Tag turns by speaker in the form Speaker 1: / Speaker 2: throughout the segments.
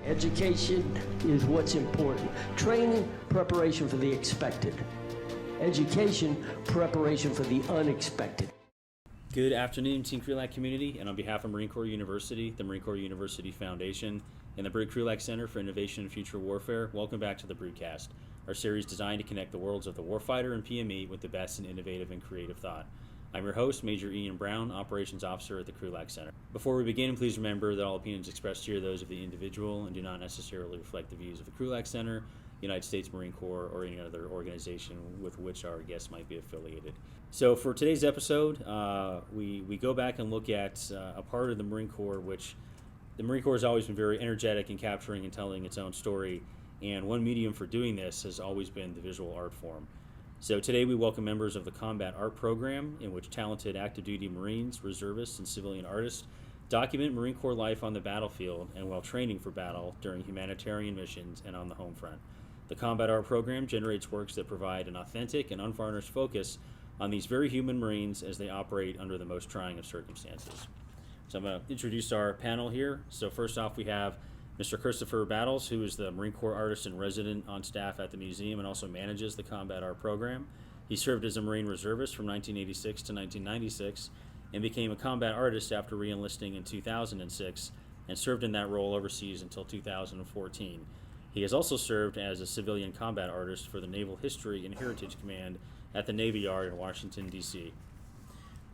Speaker 1: Education is what's important. Training, preparation for the expected. Education, preparation for the unexpected.
Speaker 2: Good afternoon, Team Krulak community, and on behalf of Marine Corps University, the Marine Corps University Foundation, and the Krulak Center for Innovation and Future Warfare, welcome back to the Broadcast, our series designed to connect the worlds of the warfighter and PME with the best in innovative and creative thought. I'm your host, Major Ian Brown, Operations Officer at the Krulak Center. Before we begin, please remember that all opinions expressed here are those of the individual and do not necessarily reflect the views of the Krulak Center, United States Marine Corps, or any other organization with which our guests might be affiliated. So for today's episode, we go back and look at a part of the Marine Corps which the Marine Corps has always been very energetic in capturing and telling its own story, and one medium for doing this has always been the visual art form. So today we welcome members of the Combat Art Program, in which talented active duty Marines, reservists, and civilian artists document Marine Corps life on the battlefield and while training for battle during humanitarian missions and on the home front. The Combat Art Program generates works that provide an authentic and unvarnished focus on these very human Marines as they operate under the most trying of circumstances. So I'm going to introduce our panel here. So first off, we have Mr. Christopher Battles, who is the Marine Corps artist and resident on staff at the museum and also manages the Combat Art Program. He served as a Marine reservist from 1986 to 1996 and became a combat artist after re-enlisting in 2006 and served in that role overseas until 2014. He has also served as a civilian combat artist for the Naval History and Heritage Command at the Navy Yard in Washington, D.C.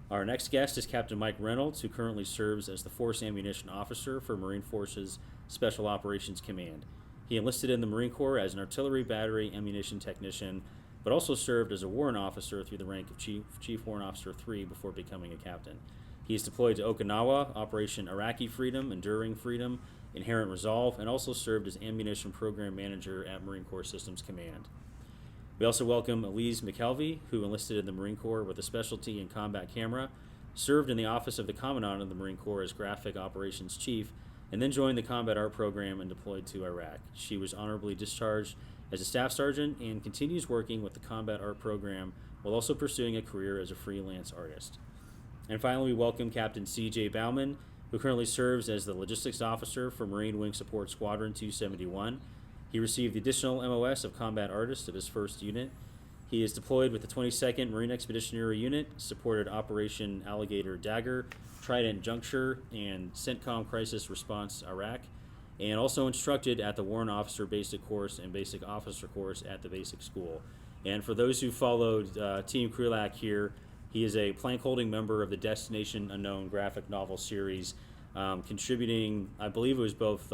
Speaker 2: Our next guest is Captain Mike Reynolds, who currently serves as the Force Ammunition Officer for Marine Forces Special Operations Command. He enlisted in the Marine Corps as an artillery battery ammunition technician, but also served as a warrant officer through the rank of Chief Warrant Officer 3 before becoming a captain. He is deployed to Okinawa, Operation Iraqi Freedom, Enduring Freedom, Inherent Resolve, and also served as Ammunition Program Manager at Marine Corps Systems Command. We also welcome Elise McKelvey, who enlisted in the Marine Corps with a specialty in combat camera, served in the Office of the Commandant of the Marine Corps as Graphic Operations Chief, and then joined the Combat Art Program and deployed to Iraq. She was honorably discharged as a staff sergeant and continues working with the Combat Art Program while also pursuing a career as a freelance artist. And finally, we welcome Captain C.J. Bauman, who currently serves as the Logistics Officer for Marine Wing Support Squadron 271. He received the additional MOS of Combat Artist of his first unit. He is deployed with the 22nd Marine Expeditionary Unit, supported Operation Alligator Dagger, Trident Juncture, and CENTCOM Crisis Response Iraq, and also instructed at the Warrant Officer Basic Course and Basic Officer Course at the Basic School. And for those who followed Team Krulak here, he is a plank-holding member of the Destination Unknown graphic novel series, contributing, I believe it was both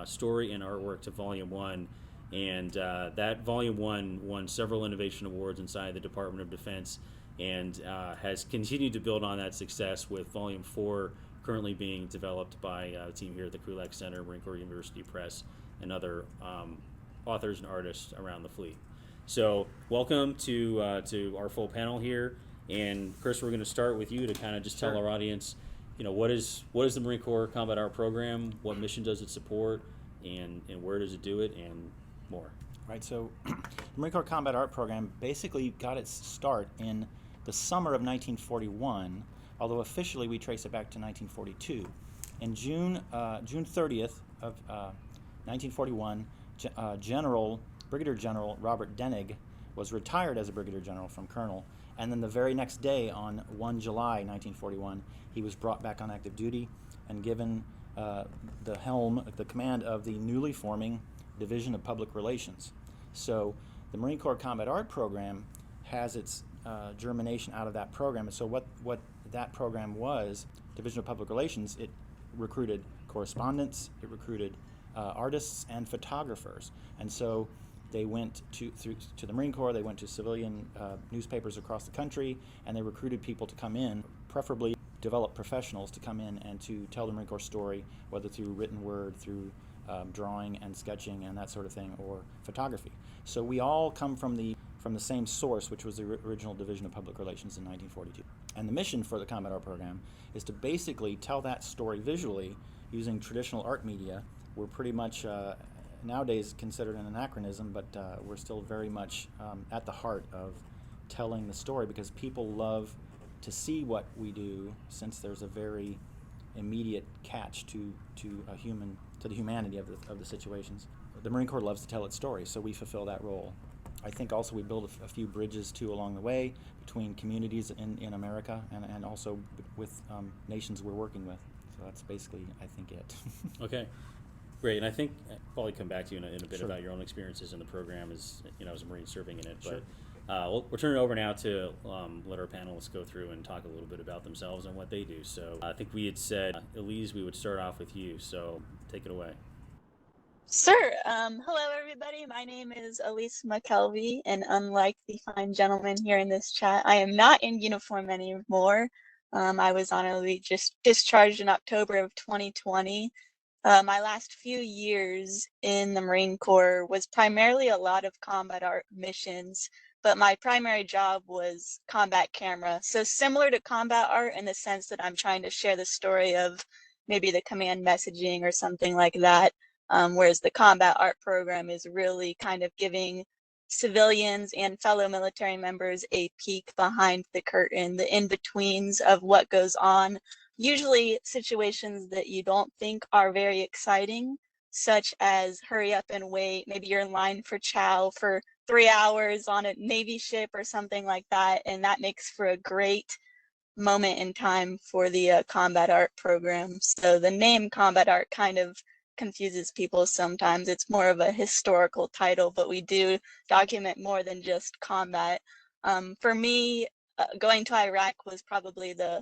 Speaker 2: story and artwork to Volume 1, and that Volume 1 won several innovation awards inside the Department of Defense and has continued to build on that success, with Volume 4 currently being developed by a team here at the Krulak Center, Marine Corps University Press, and other authors and artists around the fleet. So welcome to our full panel here. And Chris, we're going to start with you to kind of just tell our audience, what is the Marine Corps Combat Art Program, what mission does it support, and where does it do it, and more.
Speaker 3: Right, so the Marine Corps Combat Art Program basically got its start in the summer of 1941, although officially we trace it back to 1942. In June 30th of 1941, Brigadier General Robert Denig was retired as a Brigadier General from Colonel, and then the very next day, on 1 July 1941, he was brought back on active duty and given the command of the newly forming Division of Public Relations. So the Marine Corps Combat Art Program has its germination out of that program. And so what that program was, Division of Public Relations, it recruited correspondents, it recruited artists and photographers. And so they went to the Marine Corps, they went to civilian newspapers across the country, and they recruited people to come in, preferably developed professionals to come in and to tell the Marine Corps story, whether through written word, through drawing and sketching and that sort of thing, or photography. So we all come from the same source, which was the original Division of Public Relations in 1942. And the mission for the Combat Art Program is to basically tell that story visually using traditional art media. We're pretty much nowadays considered an anachronism, but we're still very much at the heart of telling the story, because people love to see what we do, since there's a very immediate catch to the humanity of the situations. The Marine Corps loves to tell its story, so we fulfill that role. I think also we build a few bridges too along the way between communities in America and also with nations we're working with. So that's basically, I think, it.
Speaker 2: Okay, great. And I think I'll probably come back to you in a bit
Speaker 3: Sure.
Speaker 2: about your own experiences in the program as a Marine serving in it.
Speaker 3: Sure.
Speaker 2: But we'll turn it over now to let our panelists go through and talk a little bit about themselves and what they do. So I think we had said, Elise, we would start off with you. So take it away.
Speaker 4: Sure. Hello, everybody. My name is Elise McKelvey, and unlike the fine gentleman here in this chat, I am not in uniform anymore. I was honorably just discharged in October of 2020. My last few years in the Marine Corps was primarily a lot of combat art missions, but my primary job was combat camera. So similar to combat art in the sense that I'm trying to share the story of maybe the command messaging or something like that. Whereas the combat art program is really kind of giving civilians and fellow military members a peek behind the curtain, the in-betweens of what goes on, usually situations that you don't think are very exciting, such as hurry up and wait, maybe you're in line for chow for 3 hours on a Navy ship or something like that, and that makes for a great moment in time for the combat art program. So the name combat art kind of confuses people sometimes. It's more of a historical title, but we do document more than just combat. For me, going to Iraq was probably the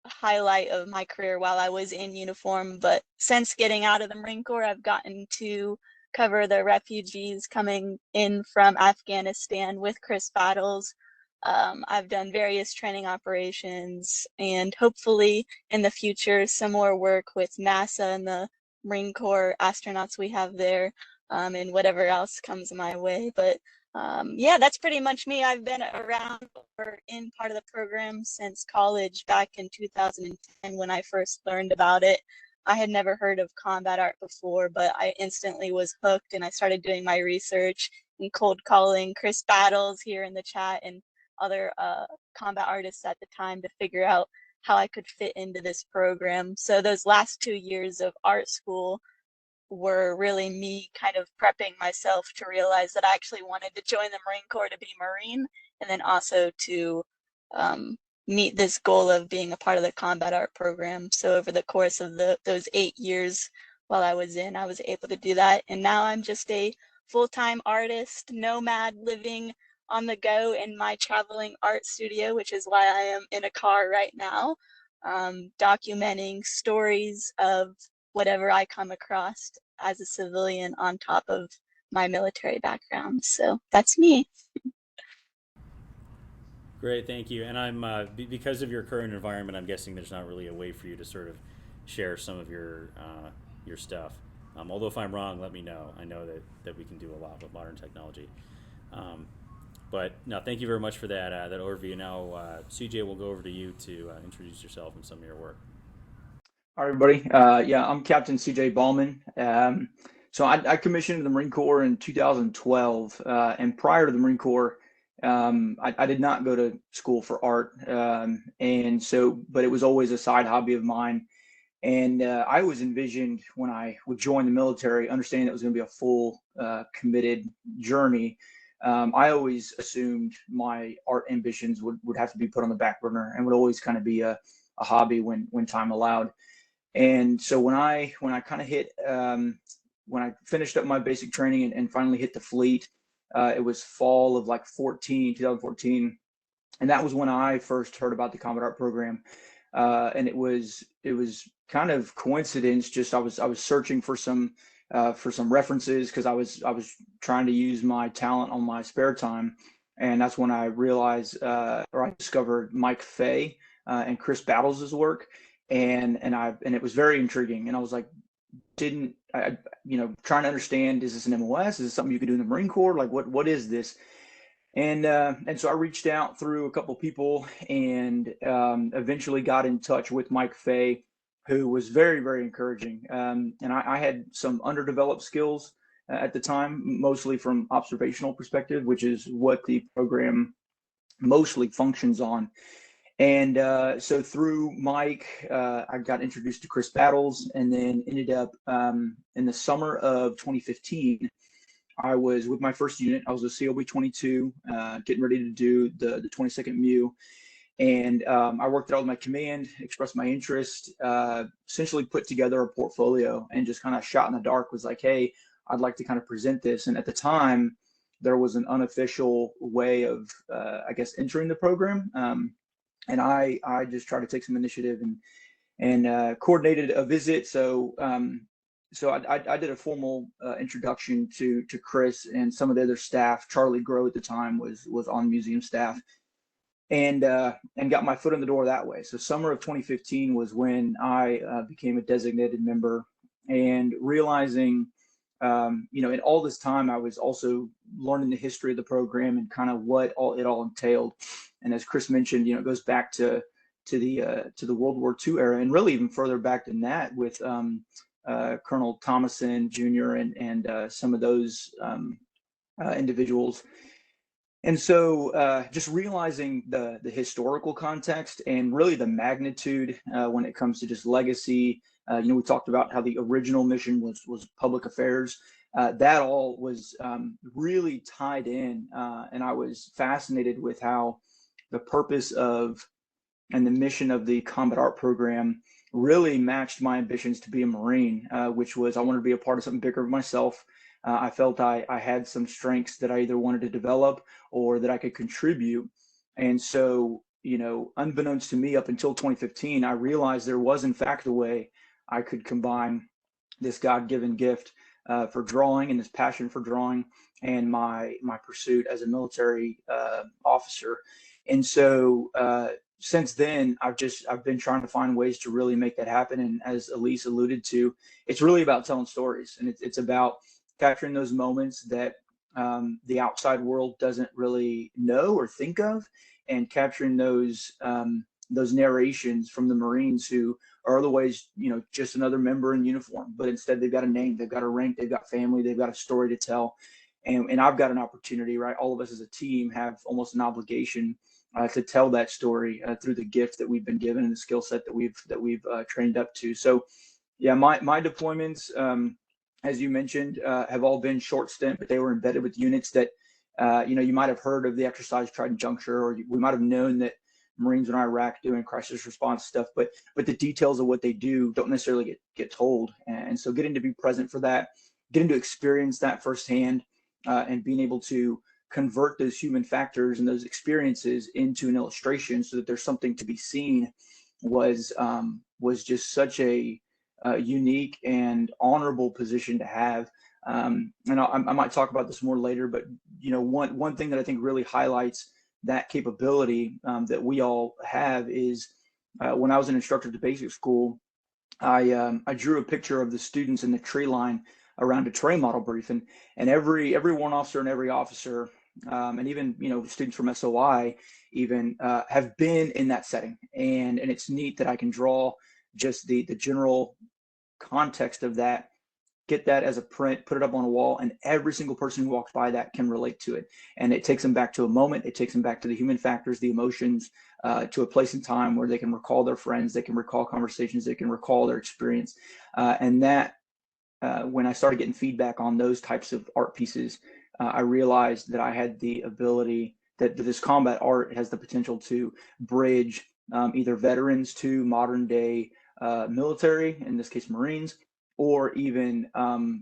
Speaker 4: highlight of my career while I was in uniform, but since getting out of the Marine Corps, I've gotten to cover the refugees coming in from Afghanistan with Chris Battles. I've done various training operations and hopefully in the future some more work with NASA and the Marine Corps astronauts we have there, and whatever else comes my way. But yeah, that's pretty much me. I've been around or in part of the program since college back in 2010 when I first learned about it. I had never heard of combat art before, but I instantly was hooked and I started doing my research and cold calling Chris Battles here in the chat and other combat artists at the time to figure out how I could fit into this program. So those last 2 years of art school were really me kind of prepping myself to realize that I actually wanted to join the Marine Corps to be Marine, and then also to meet this goal of being a part of the combat art program. So over the course of those 8 years while I was in, I was able to do that. And now I'm just a full-time artist, nomad, living on the go in my traveling art studio, which is why I am in a car right now, documenting stories of whatever I come across as a civilian on top of my military background. So that's me.
Speaker 2: Great, thank you. And I'm because of your current environment, I'm guessing there's not really a way for you to sort of share some of your stuff. Although if I'm wrong, let me know. I know that we can do a lot with modern technology. But no, thank you very much for that overview. Now, CJ, we'll go over to you to introduce yourself and some of your work.
Speaker 5: Hi, everybody. Yeah, I'm Captain CJ Ballman. So I commissioned in the Marine Corps in 2012. And prior to the Marine Corps, I did not go to school for art. But it was always a side hobby of mine. And I always envisioned when I would join the military, understanding it was going to be a full committed journey. I always assumed my art ambitions would have to be put on the back burner and would always kind of be a hobby when time allowed. And so when I kind of hit when I finished up my basic training and finally hit the fleet, it was fall of like 2014, and that was when I first heard about the combat art program. And it was kind of coincidence. Just I was searching for some references because I was trying to use my talent on my spare time, and that's when I realized or I discovered Mike Fay and Chris Battles' work, and it was very intriguing. And I was like, trying to understand, is this an MOS? Is this something you could do in the Marine Corps? Like, what is this? And so I reached out through a couple people and eventually got in touch with Mike Fay, who was very, very encouraging. And I had some underdeveloped skills at the time, mostly from observational perspective, which is what the program mostly functions on. And so through Mike, I got introduced to Chris Battles, and then ended up in the summer of 2015. I was with my first unit. I was a COB 22, getting ready to do the 22nd MU. And I worked it out with my command, expressed my interest, essentially put together a portfolio, and just kind of shot in the dark, was like, hey, I'd like to kind of present this. And at the time, there was an unofficial way of, I guess, entering the program. And I just tried to take some initiative and coordinated a visit. So I did a formal introduction to Chris and some of the other staff. Charlie Grow at the time was on museum staff, and got my foot in the door that way. So summer of 2015 was when I became a designated member, and realizing, in all this time, I was also learning the history of the program and kind of what it all entailed. And as Chris mentioned, it goes back to the World War II era, and really even further back than that, with Colonel Thomason Jr. and some of those individuals. And so just realizing the historical context and really the magnitude when it comes to just legacy. We talked about how the original mission was public affairs. That all was really tied in, and I was fascinated with how the purpose of and the mission of the combat art program really matched my ambitions to be a Marine, which was I wanted to be a part of something bigger of myself. I felt I had some strengths that I either wanted to develop or that I could contribute. And so, unbeknownst to me, up until 2015, I realized there was in fact a way I could combine this God-given gift for drawing and this passion for drawing and my pursuit as a military officer. And so since then, I've been trying to find ways to really make that happen. And as Elise alluded to, it's really about telling stories, and it's about capturing those moments that the outside world doesn't really know or think of, and capturing those narrations from the Marines, who are otherwise, just another member in uniform, but instead they've got a name, they've got a rank, they've got family, they've got a story to tell. And I've got an opportunity, right? All of us as a team have almost an obligation to tell that story through the gift that we've been given and the skill set that we've trained up to. So yeah, my deployments, as you mentioned, have all been short stint, but they were embedded with units that, you might have heard of the exercise Trident Juncture, or we might have known that Marines in Iraq doing crisis response stuff, but the details of what they do don't necessarily get told. And so getting to be present for that, getting to experience that firsthand, and being able to convert those human factors and those experiences into an illustration so that there's something to be seen was just such a unique and honorable position to have. And I might talk about this more later, but one thing that I think really highlights that capability that we all have is when I was an instructor at the basic school, I drew a picture of the students in the tree line around a terrain model brief, and every warrant officer and every officer, and even students from SOI even have been in that setting, and it's neat that I can draw just the general context of that, get that as a print, put it up on a wall, and every single person who walks by that can relate to it. And it takes them back to a moment, it takes them back to the human factors, the emotions, to a place in time where they can recall their friends, they can recall conversations, they can recall their experience. And that, when I started getting feedback on those types of art pieces, I realized that I had the ability, that this combat art has the potential to bridge either veterans to modern day military, in this case Marines, or even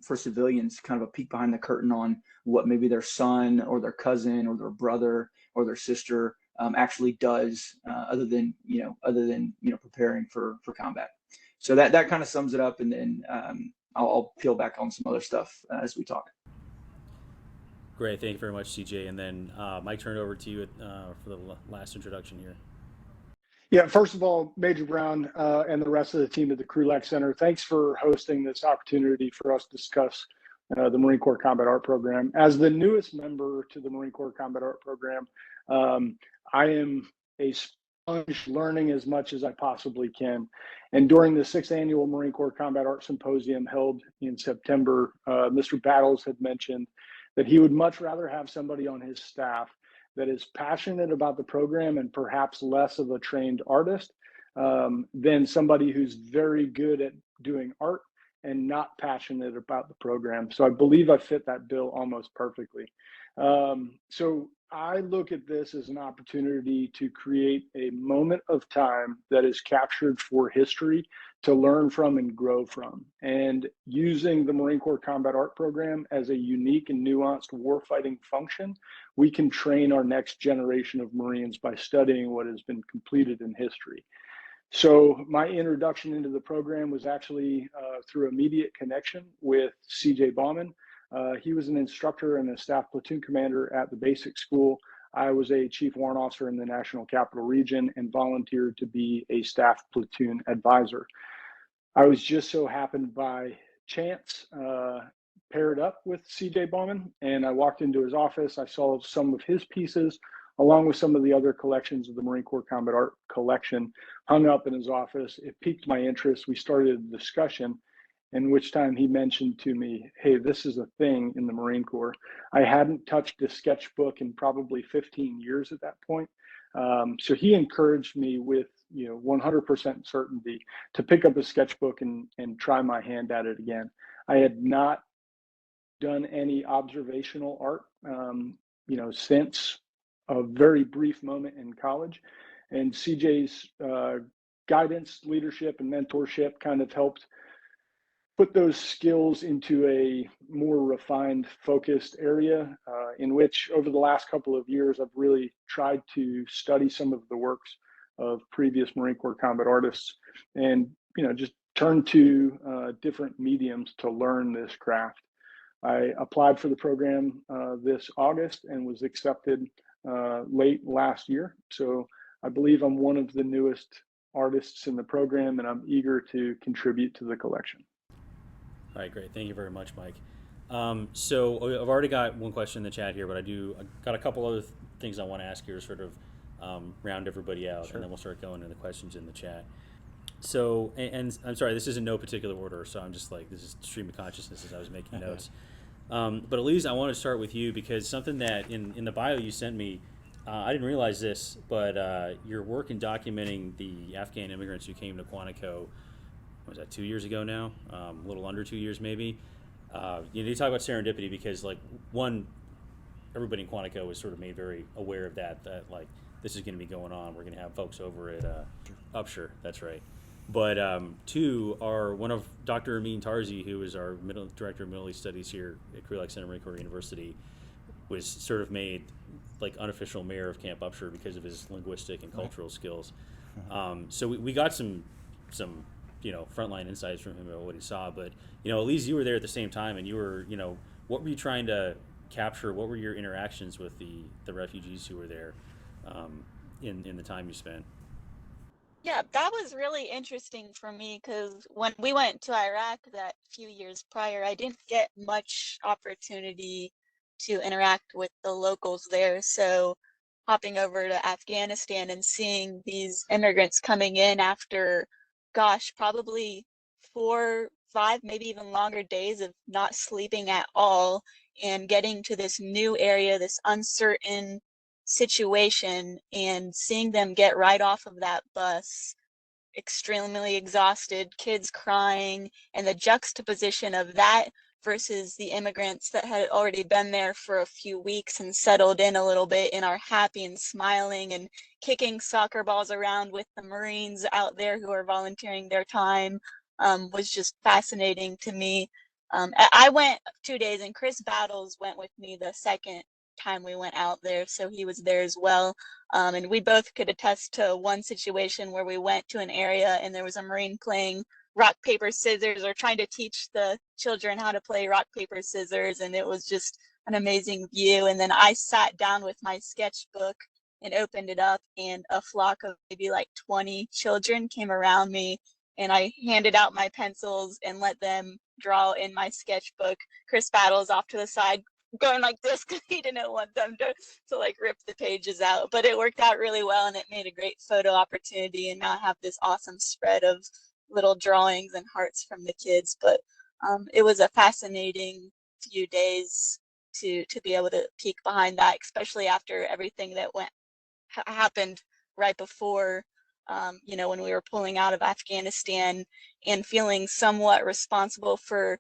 Speaker 5: for civilians, kind of a peek behind the curtain on what maybe their son or their cousin or their brother or their sister actually does, other than preparing for combat. So that kind of sums it up, and then I'll peel back on some other stuff as we talk.
Speaker 2: Great, thank you very much, CJ. And then Mike, turn it over to you for the last introduction here.
Speaker 6: Yeah, first of all, Major Brown and the rest of the team at the Krulak Center, thanks for hosting this opportunity for us to discuss the Marine Corps Combat Art Program. As the newest member to the Marine Corps Combat Art Program, I am a sponge, learning as much as I possibly can. And during the 6th Annual Marine Corps Combat Art Symposium held in September, Mr. Battles had mentioned that he would much rather have somebody on his staff that is passionate about the program and perhaps less of a trained artist than somebody who's very good at doing art and not passionate about the program. So I believe I fit that bill almost perfectly. So I look at this as an opportunity to create a moment of time that is captured for history to learn from and grow from. And using the Marine Corps Combat Art Program as a unique and nuanced warfighting function, we can train our next generation of Marines by studying what has been completed in history. So my introduction into the program was actually through immediate connection with CJ Bauman. He was an instructor and a staff platoon commander at the basic school. I was a chief warrant officer in the National Capital Region and volunteered to be a staff platoon advisor. I was just so happened by chance paired up with CJ Bauman, and I walked into his office. I saw some of his pieces along with some of the other collections of the Marine Corps Combat Art Collection hung up in his office. It piqued my interest. We started a discussion, in which time he mentioned to me, hey, this is a thing in the Marine Corps. I hadn't touched a sketchbook in probably 15 years at that point. So he encouraged me with 100% certainty to pick up a sketchbook and try my hand at it again. I had not done any observational art, since a very brief moment in college, and CJ's guidance, leadership, and mentorship kind of helped put those skills into a more refined, focused area in which over the last couple of years, I've really tried to study some of the works of previous Marine Corps combat artists and, just turn to different mediums to learn this craft. I applied for the program this August and was accepted late last year. So I believe I'm one of the newest artists in the program, and I'm eager to contribute to the collection.
Speaker 2: All right, great. Thank you very much, Mike. So I've already got one question in the chat here, but I got a couple other things I want to ask you to sort of round everybody out, and then we'll start going into the questions in the chat. So, and I'm sorry, this is in no particular order, so I'm just like, this is stream of consciousness as I was making notes. But Elise, I want to start with you because something that in the bio you sent me, I didn't realize this, but your work in documenting the Afghan immigrants who came to Quantico, was that 2 years ago now? A little under 2 years maybe. You talk about serendipity because everybody in Quantico was sort of made very aware of that like this is going to be going on. We're going to have folks over at Upshur, that's right. But two are one of Dr. Amin Tarzi, who is our director of Middle East Studies here at Krulak Center, Marine Corps University, was sort of made like unofficial mayor of Camp Upshur because of his linguistic and cultural skills. So we got some frontline insights from him about what he saw. But Elise, you were there at the same time, and you were what were you trying to capture? What were your interactions with the refugees who were there in the time you spent?
Speaker 4: Yeah, that was really interesting for me because when we went to Iraq that few years prior, I didn't get much opportunity to interact with the locals there. So hopping over to Afghanistan and seeing these immigrants coming in after, gosh, probably 4, 5, maybe even longer days of not sleeping at all and getting to this new area, this uncertain situation, and seeing them get right off of that bus extremely exhausted, kids crying, and the juxtaposition of that versus the immigrants that had already been there for a few weeks and settled in a little bit and are happy and smiling and kicking soccer balls around with the Marines out there who are volunteering their time was just fascinating to me. I went 2 days, and Chris Battles went with me the second time we went out there, so he was there as well. And we both could attest to one situation where we went to an area and there was a Marine playing rock, paper, scissors, or trying to teach the children how to play rock, paper, scissors, and it was just an amazing view. And then I sat down with my sketchbook and opened it up, and a flock of maybe like 20 children came around me, and I handed out my pencils and let them draw in my sketchbook. Chris Battles off to the side going like this because he didn't want them to like rip the pages out, but it worked out really well, and it made a great photo opportunity, and now I have this awesome spread of little drawings and hearts from the kids. But it was a fascinating few days to be able to peek behind that, especially after everything that happened right before, when we were pulling out of Afghanistan, and feeling somewhat responsible for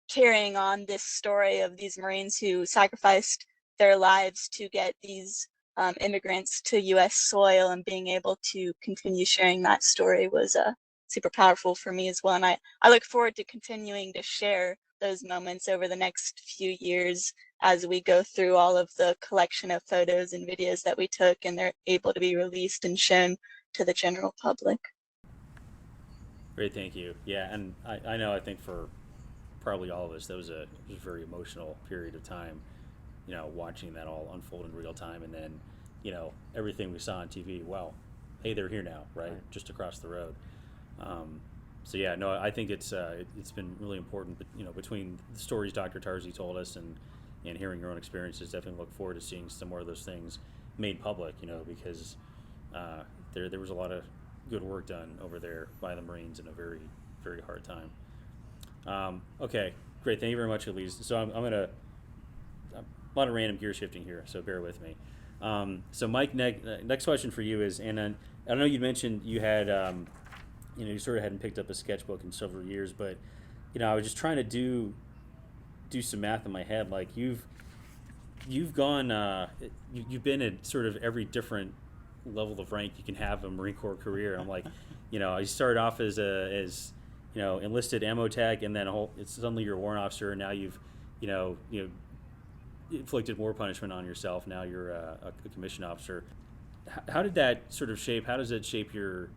Speaker 4: carrying on this story of these Marines who sacrificed their lives to get these immigrants to U.S. soil, and being able to continue sharing that story was super powerful for me as well. And I look forward to continuing to share those moments over the next few years as we go through all of the collection of photos and videos that we took, and they're able to be released and shown to the general public.
Speaker 2: Great, thank you. Yeah, and I know, I think for probably all of us, that was a very emotional period of time, watching that all unfold in real time, and then, everything we saw on TV, well, hey, they're here now, right? Just across the road. So yeah, no, I think it's been really important, but between the stories Dr. Tarzi told us and hearing your own experiences, definitely look forward to seeing some more of those things made public, because there was a lot of good work done over there by the Marines in a very, very hard time. Okay, great, thank you very much, Elise. So I'm gonna, a lot of random gear shifting here, so bear with me. So Mike, next question for you is, and I know you mentioned you had, you sort of hadn't picked up a sketchbook in several years, but I was just trying to do some math in my head. Like you've gone, you've been at sort of every different level of rank you can have in a Marine Corps career. I'm like, I started off as enlisted ammo tech, and then it's suddenly you're a warrant officer, and now you've inflicted more punishment on yourself. Now you're a commissioned officer. How did that sort of shape? How does it shape your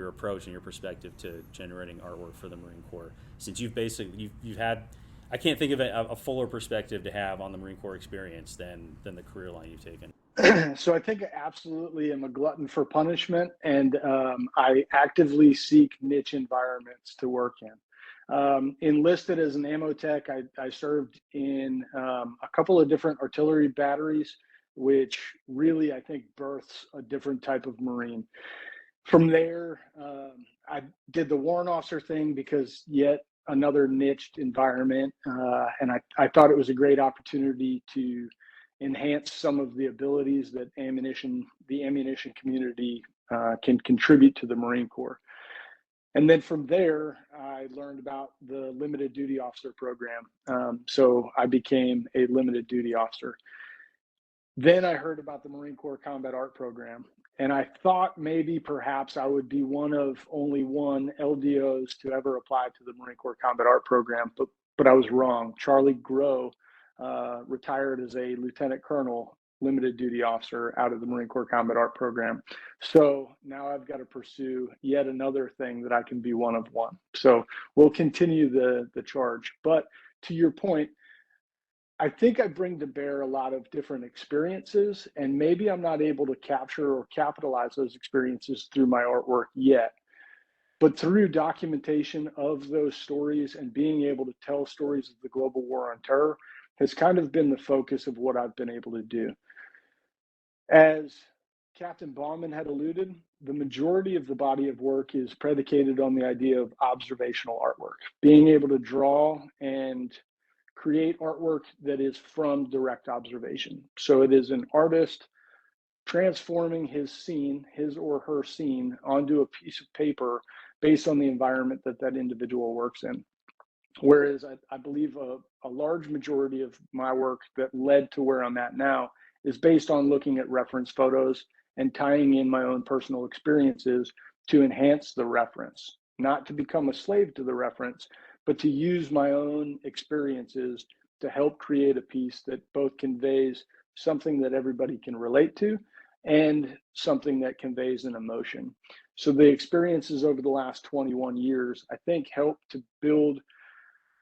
Speaker 2: approach and your perspective to generating artwork for the Marine Corps? Since you've had, I can't think of a fuller perspective to have on the Marine Corps experience than the career line you've taken.
Speaker 6: So I think I absolutely am a glutton for punishment, and I actively seek niche environments to work in. Enlisted as an ammo tech, I served in a couple of different artillery batteries, which really, I think, births a different type of Marine. From there, I did the warrant officer thing because yet another niched environment, and I thought it was a great opportunity to enhance some of the abilities that the ammunition community can contribute to the Marine Corps. And then from there, I learned about the limited duty officer program. So I became a limited duty officer. Then I heard about the Marine Corps Combat Art Program, and I thought maybe perhaps I would be one of only one LDOs to ever apply to the Marine Corps Combat Art Program, but I was wrong. Charlie Grow retired as a lieutenant colonel, limited duty officer out of the Marine Corps Combat Art Program. So now I've got to pursue yet another thing that I can be one of one. So we'll continue the charge. But to your point, I think I bring to bear a lot of different experiences, and maybe I'm not able to capture or capitalize those experiences through my artwork yet. But through documentation of those stories and being able to tell stories of the global war on terror has kind of been the focus of what I've been able to do. As Captain Bauman had alluded, the majority of the body of work is predicated on the idea of observational artwork, being able to draw and create artwork that is from direct observation. So it is an artist transforming his or her scene, onto a piece of paper based on the environment that individual works in. Whereas I believe a large majority of my work that led to where I'm at now is based on looking at reference photos and tying in my own personal experiences to enhance the reference, not to become a slave to the reference, but to use my own experiences to help create a piece that both conveys something that everybody can relate to and something that conveys an emotion. So the experiences over the last 21 years, I think, help to build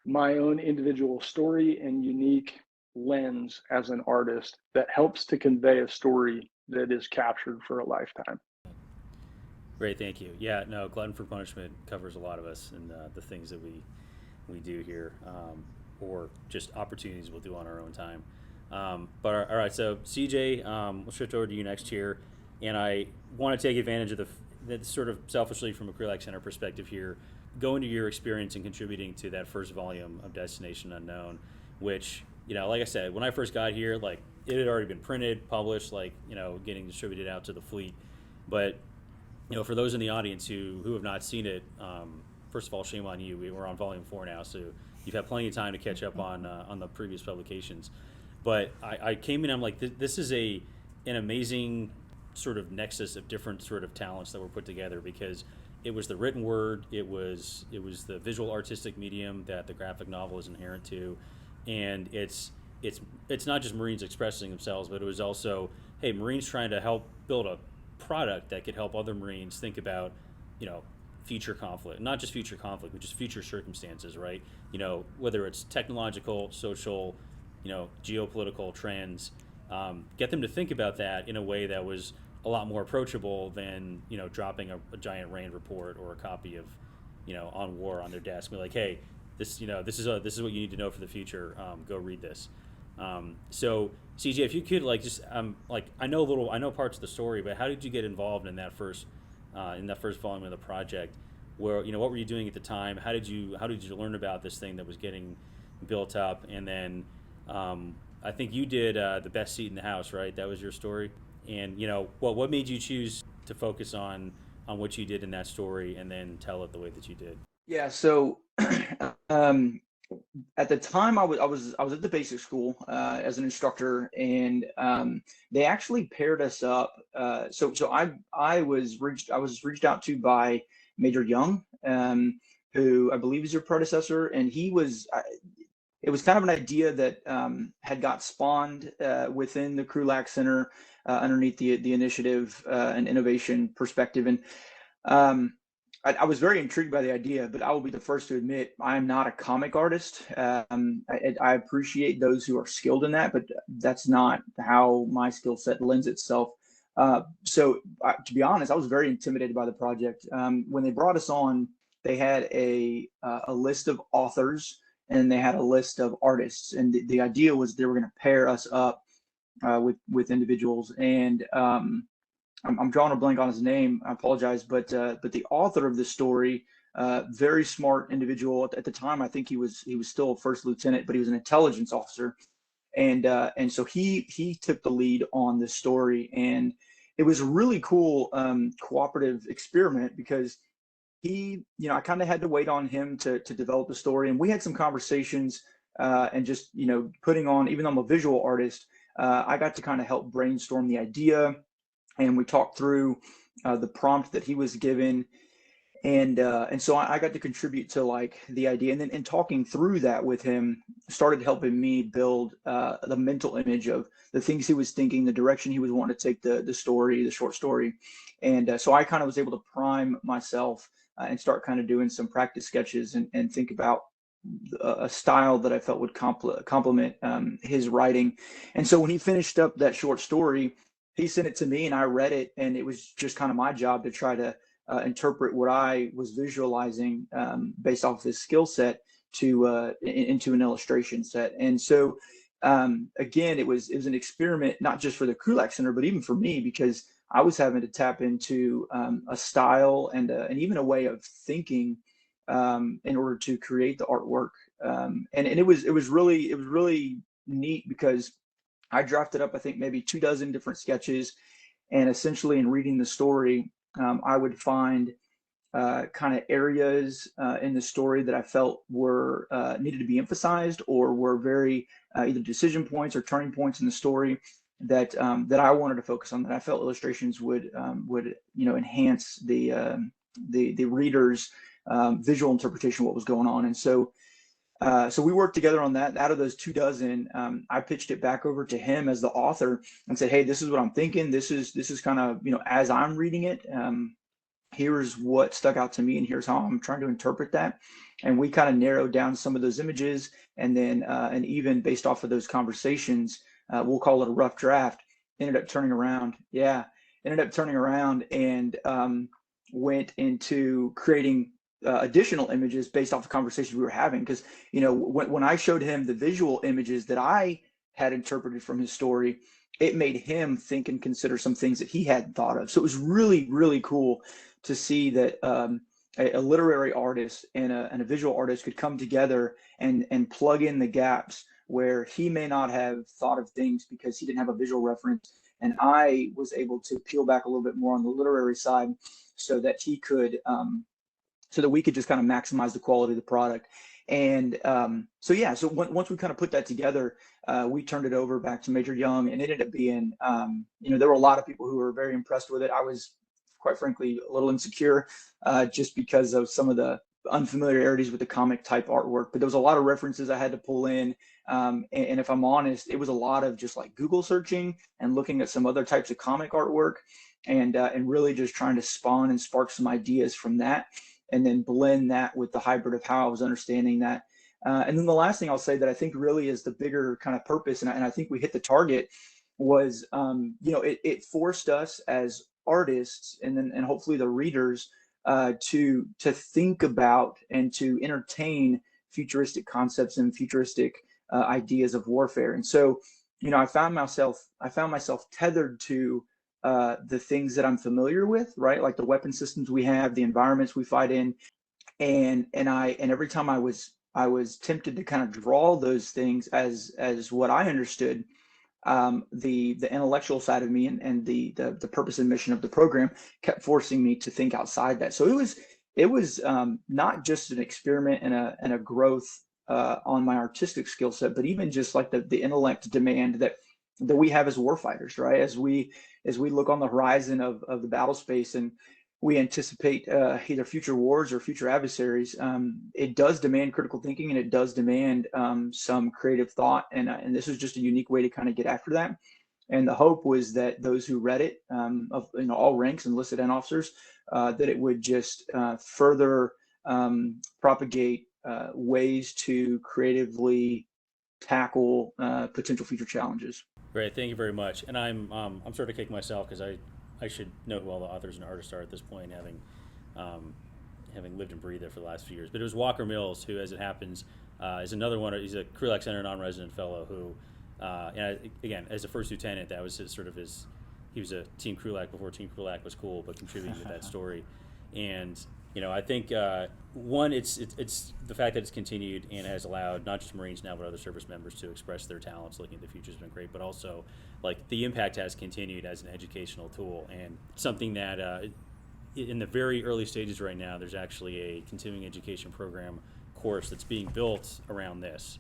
Speaker 6: my own individual story and unique lens as an artist that helps to convey a story that is captured for a lifetime.
Speaker 2: Great, thank you. Yeah, no, glutton for punishment covers a lot of us and the things that we do here, or just opportunities we'll do on our own time. But all right, so CJ, we'll shift over to you next here, and I want to take advantage of the sort of selfishly from a Krulak Center perspective here, go into your experience in contributing to that first volume of Destination Unknown, which like I said, when I first got here, like it had already been printed, published, like getting distributed out to the fleet. But for those in the audience who have not seen it, first of all, shame on you. We're on volume 4 now, so you've had plenty of time to catch up on the previous publications. But I came in, I'm like, this is an amazing sort of nexus of different sort of talents that were put together, because it was the written word, it was the visual artistic medium that the graphic novel is inherent to, and it's not just Marines expressing themselves, but it was also, hey, Marines trying to help build a product that could help other Marines think about, future conflict, not just future conflict, but just future circumstances, right? Whether it's technological, social, geopolitical trends, get them to think about that in a way that was a lot more approachable than dropping a giant RAND report or a copy of On War on their desk. Be like, hey, this this is what you need to know for the future. Go read this. So CJ, if you could I know parts of the story, but how did you get involved in that first volume of the project? Where what were you doing at the time? How did you learn about this thing that was getting built up? And then I think you did the best seat in the house, right? That was your story. And what made you choose to focus on what you did in that story and then tell it the way that you did?
Speaker 5: Yeah. So at the time, I was at the basic school as an instructor, and they actually paired us up. So I was reached out to by Major Young, who I believe is your predecessor, and he was. It was kind of an idea that had got spawned within the Krulak Center underneath the initiative and innovation perspective. And I was very intrigued by the idea, but I will be the first to admit I am not a comic artist. I appreciate those who are skilled in that, but that's not how my skill set lends itself. So to be honest, I was very intimidated by the project. When they brought us on, they had a list of authors and they had a list of artists, and the idea was they were going to pair us up with individuals. And I'm drawing a blank on his name. I apologize, but the author of the story, very smart individual at the time. I think he was still a first lieutenant, but he was an intelligence officer, and so he took the lead on this story, and it was a really cool cooperative experiment because I kind of had to wait on him to develop the story, and we had some conversations and just putting on, even though I'm a visual artist, I got to kind of help brainstorm the idea. And we talked through the prompt that he was given, and so I got to contribute to the idea, and then in talking through that with him, started helping me build the mental image of the things he was thinking, the direction he was wanting to take the story, the short story, and so I kind of was able to prime myself and start kind of doing some practice sketches and think about a style that I felt would complement his writing. And so when he finished up that short story, he sent it to me and I read it, and it was just kind of my job to try to interpret what I was visualizing based off of his skill set into an illustration set. And so again, it was an experiment, not just for the Krulak Center, but even for me, because I was having to tap into a style and even a way of thinking in order to create the artwork. And it was really neat because I drafted up, I think, maybe 24 different sketches, and essentially in reading the story, I would find kind of areas in the story that I felt were needed to be emphasized, or were very either decision points or turning points in the story that I wanted to focus on, that I felt illustrations would enhance the reader's visual interpretation of what was going on. And so we worked together on that. Out of those 24, I pitched it back over to him as the author and said, hey, this is what I'm thinking. This is kind of, as I'm reading it, here's what stuck out to me, and here's how I'm trying to interpret that. And we kind of narrowed down some of those images, and then and even based off of those conversations, we'll call it a rough draft, ended up turning around and went into creating additional images based off the conversations we were having. Because when I showed him the visual images that I had interpreted from his story, it made him think and consider some things that he hadn't thought of. So it was really, really cool to see that a literary artist and a visual artist could come together and plug in the gaps where he may not have thought of things because he didn't have a visual reference, and I was able to peel back a little bit more on the literary side so that he could so that we could just kind of maximize the quality of the product. And so once we kind of put that together, we turned it over back to Major Young, and it ended up being, there were a lot of people who were very impressed with it. I was, quite frankly, a little insecure just because of some of the unfamiliarities with the comic type artwork, but there was a lot of references I had to pull in. And if I'm honest, it was a lot of just like Google searching and looking at some other types of comic artwork, and really just trying to spawn and spark some ideas from that, and then blend that with the hybrid of how I was understanding that. And then the last thing I'll say that I think really is the bigger kind of purpose, and I think we hit the target, was it forced us as artists and hopefully the readers to think about and to entertain futuristic concepts and futuristic ideas of warfare. And so, I found myself tethered to the things that I'm familiar with, right? Like the weapon systems we have, the environments we fight in, and every time I was tempted to kind of draw those things as what I understood. The intellectual side of me and the purpose and mission of the program kept forcing me to think outside that. So it was not just an experiment and a growth on my artistic skill set, but even just like the intellect demand that we have as warfighters, right? As we look on the horizon of the battle space and we anticipate either future wars or future adversaries, it does demand critical thinking, and it does demand some creative thought. And this was just a unique way to kind of get after that. And the hope was that those who read it, of all ranks, enlisted and officers, that it would just further propagate ways to creatively tackle potential future challenges.
Speaker 2: Great, thank you very much. And I'm sort of kicking myself because I should know who all the authors and artists are at this point, having lived and breathed there for the last few years. But it was Walker Mills, who, as it happens, is another one. He's a Krulak Center non-resident fellow who, again, as a first lieutenant, that was his. He was a Team Krulak before Team Krulak was cool, but contributing to that story. And I think one, it's the fact that it's continued and has allowed not just Marines now but other service members to express their talents looking at the future has been great, but also like the impact has continued as an educational tool and something that in the very early stages right now, there's actually a continuing education program course that's being built around this,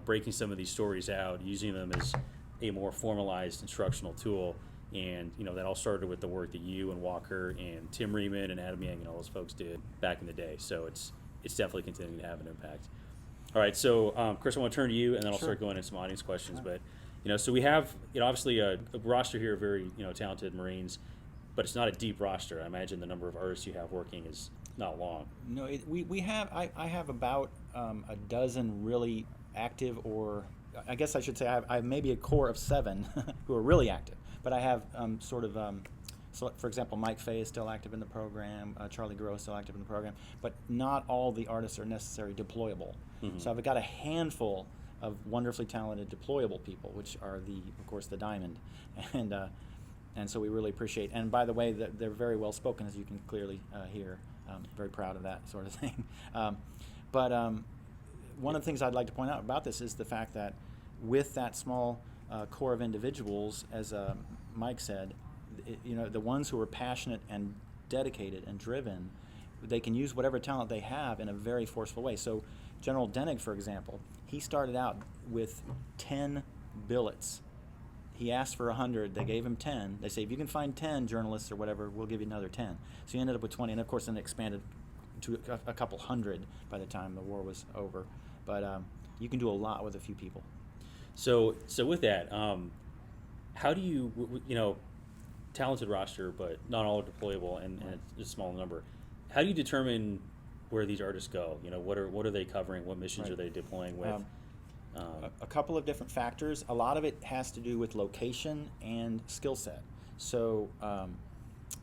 Speaker 2: breaking some of these stories out, using them as a more formalized instructional tool. And that all started with the work that you and Walker and Tim Riemann and Adam Yang and all those folks did back in the day. So it's definitely continuing to have an impact. All right, so Chris, I want to turn to you, and then I'll start going into some audience questions. But so we have obviously a roster here of very talented Marines, but it's not a deep roster. I imagine the number of artists you have working is not long.
Speaker 3: No, we have I have about a dozen really active, or I guess I should say I have maybe a core of 7 who are really active. But I have so for example, Mike Fay is still active in the program, Charlie Groh is still active in the program, but not all the artists are necessarily deployable. Mm-hmm. So I've got a handful of wonderfully talented deployable people, which are of course the diamond, and so we really appreciate. And by the way, they're very well spoken, as you can clearly hear. Very proud of that sort of thing. But one of the things I'd like to point out about this is the fact that with that small core of individuals, as Mike said, the ones who are passionate and dedicated and driven, they can use whatever talent they have in a very forceful way. So General Denig, for example, he started out with 10 billets. He asked for 100, they gave him 10. They say, if you can find 10 journalists or whatever, we'll give you another 10. So he ended up with 20, and of course then it expanded to a couple hundred by the time the war was over. But you can do a lot with a few people.
Speaker 2: So with that, how do you talented roster, but not all are deployable, and it's a small number. How do you determine where these artists go? What are they covering? What missions are they deploying with?
Speaker 3: A couple of different factors. A lot of it has to do with location and skill set. So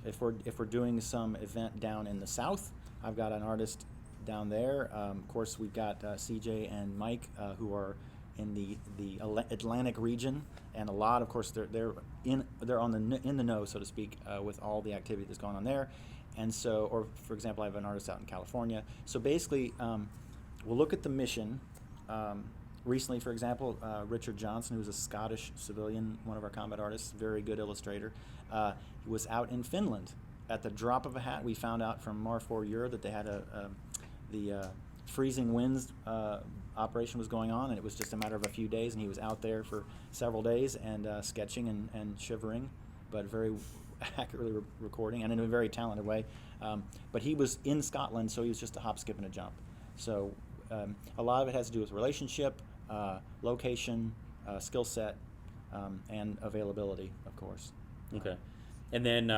Speaker 3: if we're doing some event down in the South, I've got an artist down there. Of course, we've got CJ and Mike who are in the Atlantic region, and a lot, of course, they're in the know, so to speak, with all the activity that's going on there. And so, or for example, I have an artist out in California. So basically, we'll look at the mission, Recently, for example, Richard Johnson, who's a Scottish civilian, one of our combat artists, very good illustrator, he was out in Finland. At the drop of a hat, we found out from Mar4 Ur that they had the freezing winds operation was going on, and it was just a matter of a few days, and he was out there for several days and sketching and shivering, but very accurately recording, and in a very talented way. But he was in Scotland, so he was just a hop, skip, and a jump. So a lot of it has to do with relationship, location, skill set, and availability, of course.
Speaker 2: Okay. And then,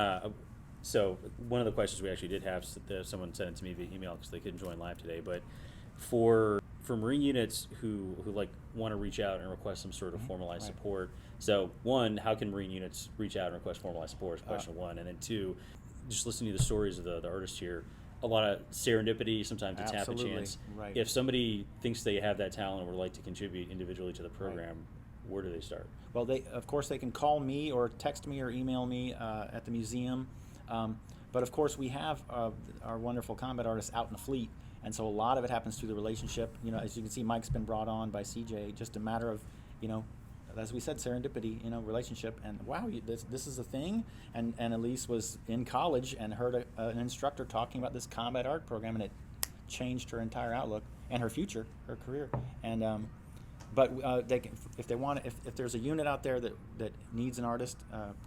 Speaker 2: so one of the questions we actually did have, someone sent it to me via email because they couldn't join live today, but for Marine units who like want to reach out and request some sort of formalized support. So one, how can Marine units reach out and request formalized support is question one. And then two, just listening to the stories of the artists here, a lot of serendipity, sometimes it's half a chance.
Speaker 3: Right.
Speaker 2: If somebody thinks they have that talent or would like to contribute individually to the program, where do they start?
Speaker 3: Well, of course, they can call me or text me or email me at the museum. But of course, we have our wonderful combat artists out in the fleet, and so a lot of it happens through the relationship. You know, as you can see, Mike's been brought on by CJ. Just a matter of, you know, as we said, serendipity. You know, relationship, and wow, this is a thing. And Elise was in college and heard an instructor talking about this combat art program, and it changed her entire outlook and her future, her career. And but they can, if they want, if there's a unit out there that needs an artist,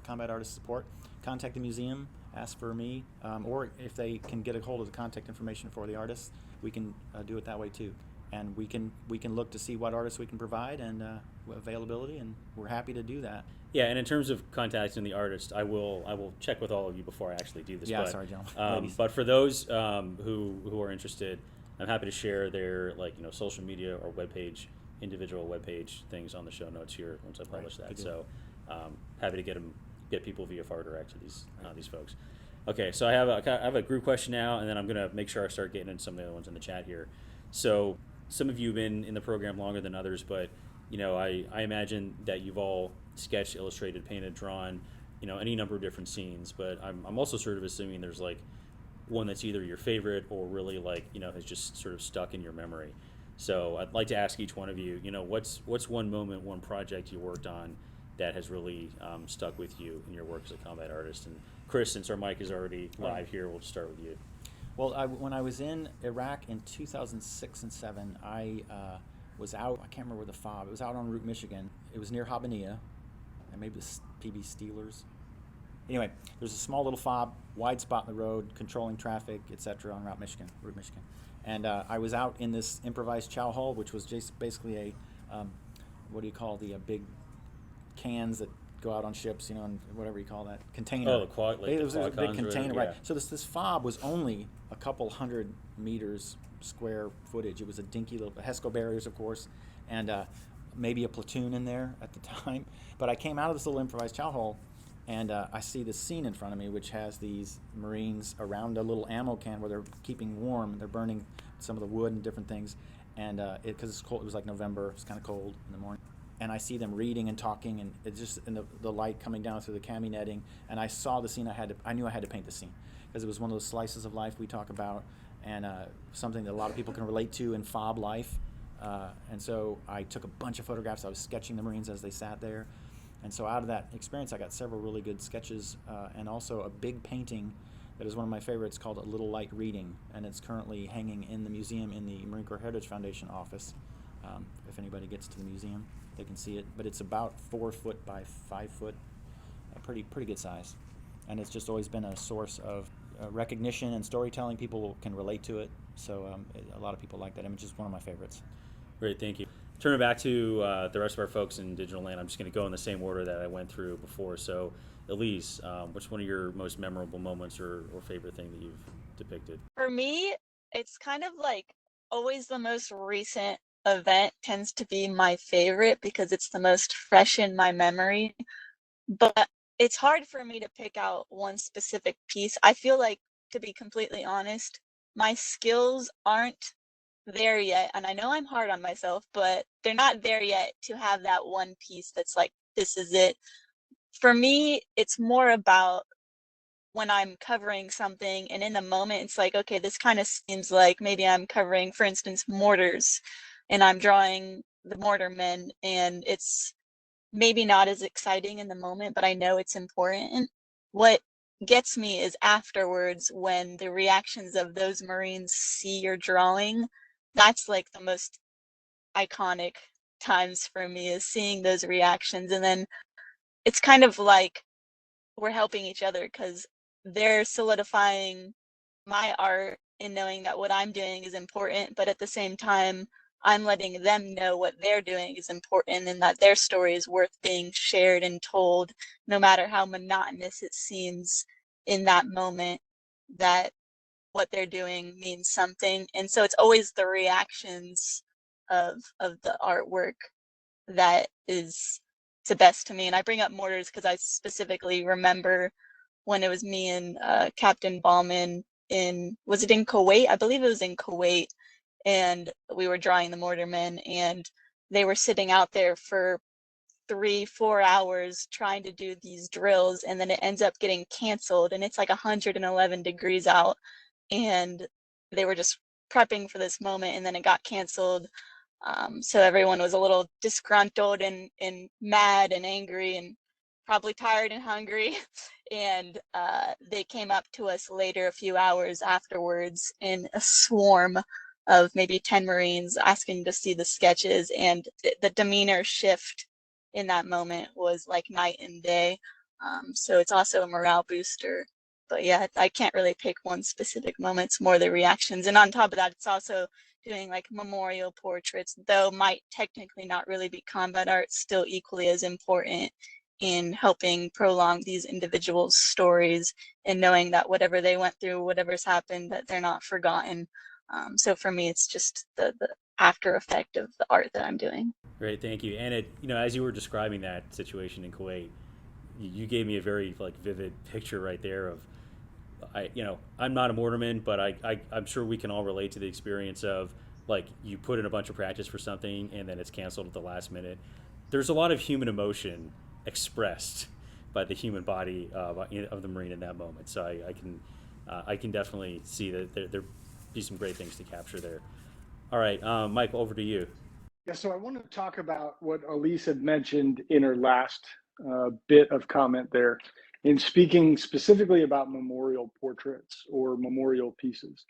Speaker 3: combat artist support, contact the museum, ask for me, or if they can get a hold of the contact information for the artists, we can do it that way too. And we can look to see what artists we can provide and availability, and we're happy to do that.
Speaker 2: Yeah, and in terms of contacting the artist, I will check with all of you before I actually do this.
Speaker 3: Yeah,
Speaker 2: but,
Speaker 3: sorry, John.
Speaker 2: But for those who are interested, I'm happy to share their social media or webpage, individual webpage things on the show notes here once I publish that. So happy to get people via far direct to these folks. Okay, so I have a group question now, and then I'm gonna make sure I start getting into some of the other ones in the chat here. So some of you have been in the program longer than others, but I imagine that you've all sketched, illustrated, painted, drawn, any number of different scenes. But I'm also sort of assuming there's like one that's either your favorite or really has just sort of stuck in your memory. So I'd like to ask each one of you, what's one moment, one project you worked on that has really stuck with you in your work as a combat artist? And Chris, since our mic is already live here, we'll start with you.
Speaker 3: Well, when I was in Iraq in 2006 and 7, I was out, I can't remember where the FOB, it was out on Route Michigan. It was near Habanilla, and maybe the PB Steelers. Anyway, there's a small little FOB, wide spot in the road, controlling traffic, etc. on Route Michigan. And I was out in this improvised chow hall, which was just basically what do you call the big cans that go out on ships, and whatever you call that, container.
Speaker 2: Oh, the quad,
Speaker 3: it was a big
Speaker 2: cons,
Speaker 3: container,
Speaker 2: right?
Speaker 3: right? So this FOB was only a couple hundred meters square footage. It was a dinky little HESCO barriers, of course, and maybe a platoon in there at the time. But I came out of this little improvised chow hall, and I see this scene in front of me, which has these Marines around a little ammo can where they're keeping warm. They're burning some of the wood and different things, and because it's cold, it was like November. It's kind of cold in the morning. And I see them reading and talking, and it's just in the light coming down through the cami netting. And I saw the scene. I knew I had to paint the scene because it was one of those slices of life we talk about, and something that a lot of people can relate to in FOB life. And so I took a bunch of photographs. I was sketching the Marines as they sat there, and so out of that experience, I got several really good sketches, and also a big painting that is one of my favorites called A Little Light Reading, and it's currently hanging in the museum in the Marine Corps Heritage Foundation office. If anybody gets to the museum, they can see it, but it's about 4 foot by 5 foot, a pretty good size, and it's just always been a source of recognition and storytelling. People can relate to it, so a lot of people like that image. It's one of my favorites.
Speaker 2: Great, thank you. Turn it back to the rest of our folks in Digital Land. I'm just going to go in the same order that I went through before. So, Elise, what's one of your most memorable moments or favorite thing that you've depicted?
Speaker 4: For me, it's kind of like always the most recent event tends to be my favorite because it's the most fresh in my memory. But it's hard for me to pick out one specific piece. I feel like, to be completely honest, my skills aren't there yet. And I know I'm hard on myself, but they're not there yet to have that one piece that's like, this is it. For me, it's more about when I'm covering something and in the moment it's like, okay, this kind of seems like maybe I'm covering, for instance, mortars, and I'm drawing the mortarmen, and it's maybe not as exciting in the moment, but I know it's important. What gets me is afterwards when the reactions of those Marines see your drawing. That's like the most iconic times for me, is seeing those reactions. And then it's kind of like we're helping each other because they're solidifying my art and knowing that what I'm doing is important, but at the same time, I'm letting them know what they're doing is important and that their story is worth being shared and told, no matter how monotonous it seems in that moment, that what they're doing means something. And so it's always the reactions of the artwork that is the best to me. And I bring up mortars because I specifically remember when it was me and Captain Ballman was it in Kuwait? I believe it was in Kuwait, and we were drawing the mortarmen, and they were sitting out there for 3-4 hours trying to do these drills, and then it ends up getting canceled, and it's like 111 degrees out, and they were just prepping for this moment, and then it got canceled. So everyone was a little disgruntled and mad and angry and probably tired and hungry. And they came up to us later, a few hours afterwards, in a swarm of maybe 10 Marines asking to see the sketches. And the demeanor shift in that moment was like night and day. So it's also a morale booster. But yeah, I can't really pick one specific moment. It's more the reactions. And on top of that, it's also doing like memorial portraits, though might technically not really be combat art, still equally as important in helping prolong these individuals' stories and knowing that whatever they went through, whatever's happened, that they're not forgotten. So for me, it's just the after effect of the art that I'm doing.
Speaker 2: Great, thank you. And as you were describing that situation in Kuwait, you gave me a very like vivid picture right there of, I'm not a mortarman, but I'm sure we can all relate to the experience of like you put in a bunch of practice for something and then it's canceled at the last minute. There's a lot of human emotion expressed by the human body of the Marine in that moment. So I can definitely see that there be some great things to capture there. All right, Mike, over to you.
Speaker 6: Yeah, so I want to talk about what Elise had mentioned in her last bit of comment there, in speaking specifically about memorial portraits or memorial pieces.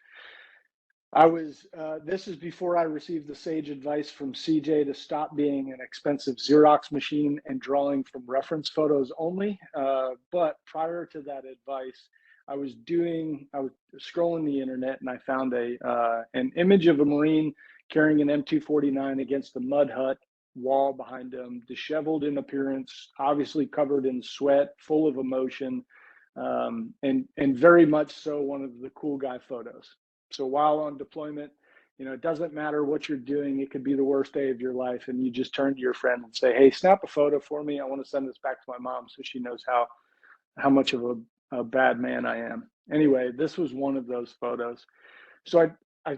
Speaker 6: This is before I received the sage advice from CJ to stop being an expensive Xerox machine and drawing from reference photos only. But prior to that advice, I was scrolling the internet and I found an image of a Marine carrying an M249 against a mud hut wall behind him, disheveled in appearance, obviously covered in sweat, full of emotion, and very much so one of the cool guy photos. So while on deployment, it doesn't matter what you're doing. It could be the worst day of your life, and you just turn to your friend and say, "Hey, snap a photo for me. I want to send this back to my mom so she knows how much of a bad man I am." Anyway, this was one of those photos. So I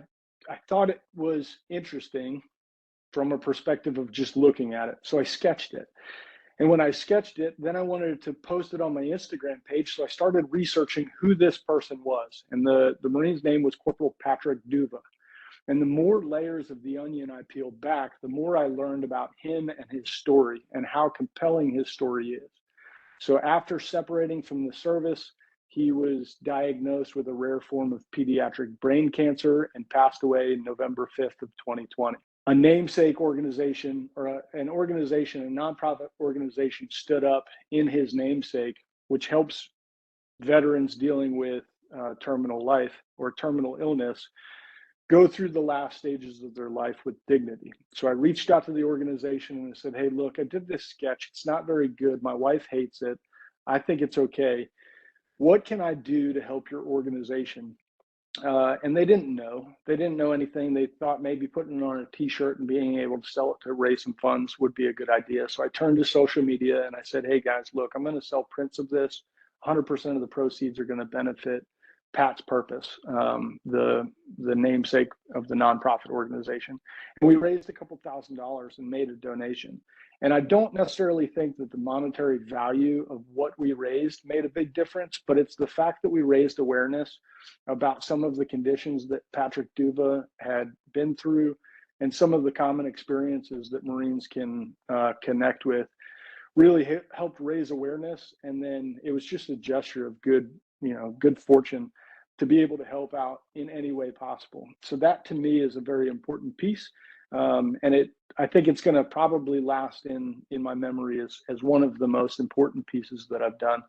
Speaker 6: thought it was interesting from a perspective of just looking at it. So I sketched it. And when I sketched it, then I wanted to post it on my Instagram page. So I started researching who this person was. And the Marine's name was Corporal Patrick Duva. And the more layers of the onion I peeled back, the more I learned about him and his story and how compelling his story is. So after separating from the service, he was diagnosed with a rare form of pediatric brain cancer and passed away November 5th of 2020. A namesake organization or a nonprofit organization stood up in his namesake, which helps veterans dealing with terminal life or terminal illness go through the last stages of their life with dignity. So I reached out to the organization and I said, "Hey, look, I did this sketch. It's not very good. My wife hates it. I think it's okay. What can I do to help your organization?" And they didn't know. They didn't know anything. They thought maybe putting it on a t-shirt and being able to sell it to raise some funds would be a good idea. So I turned to social media and I said, "Hey guys, look, I'm going to sell prints of this. 100% of the proceeds are going to benefit Pat's Purpose, the namesake of the nonprofit organization." And we raised a couple $1,000s and made a donation. And I don't necessarily think that the monetary value of what we raised made a big difference, but it's the fact that we raised awareness about some of the conditions that Patrick Duva had been through and some of the common experiences that Marines can connect with really helped raise awareness. And then it was just a gesture of good, good fortune to be able to help out in any way possible. So that to me is a very important piece. And I think it's going to probably last in my memory as one of the most important pieces that I've done.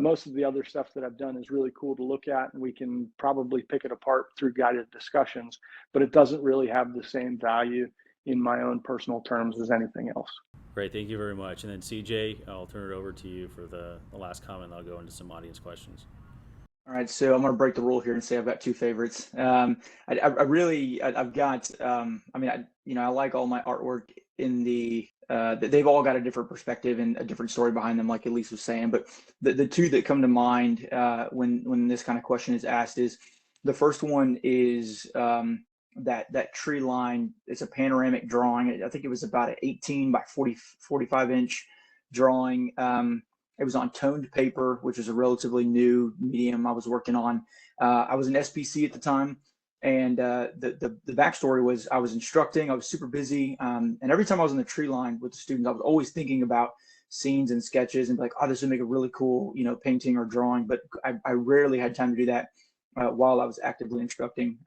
Speaker 6: Most of the other stuff that I've done is really cool to look at, and we can probably pick it apart through guided discussions, but it doesn't really have the same value in my own personal terms as anything else.
Speaker 2: Great, thank you very much. And then CJ, I'll turn it over to you for the last comment. I'll go into some audience questions.
Speaker 5: All right, so I'm going to break the rule here and say I've got two favorites. I've got, I like all my artwork in they've all got a different perspective and a different story behind them, like Elise was saying. But the two that come to mind when this kind of question is asked is, the first one is that tree line. It's a panoramic drawing. I think it was about an 18 by 45 inch drawing. It was on toned paper, which is a relatively new medium I was working on. I was an SPC at the time, and the backstory was I was instructing. I was super busy, and every time I was on the tree line with the students, I was always thinking about scenes and sketches and like, oh, this would make a really cool, painting or drawing. But I rarely had time to do that while I was actively instructing.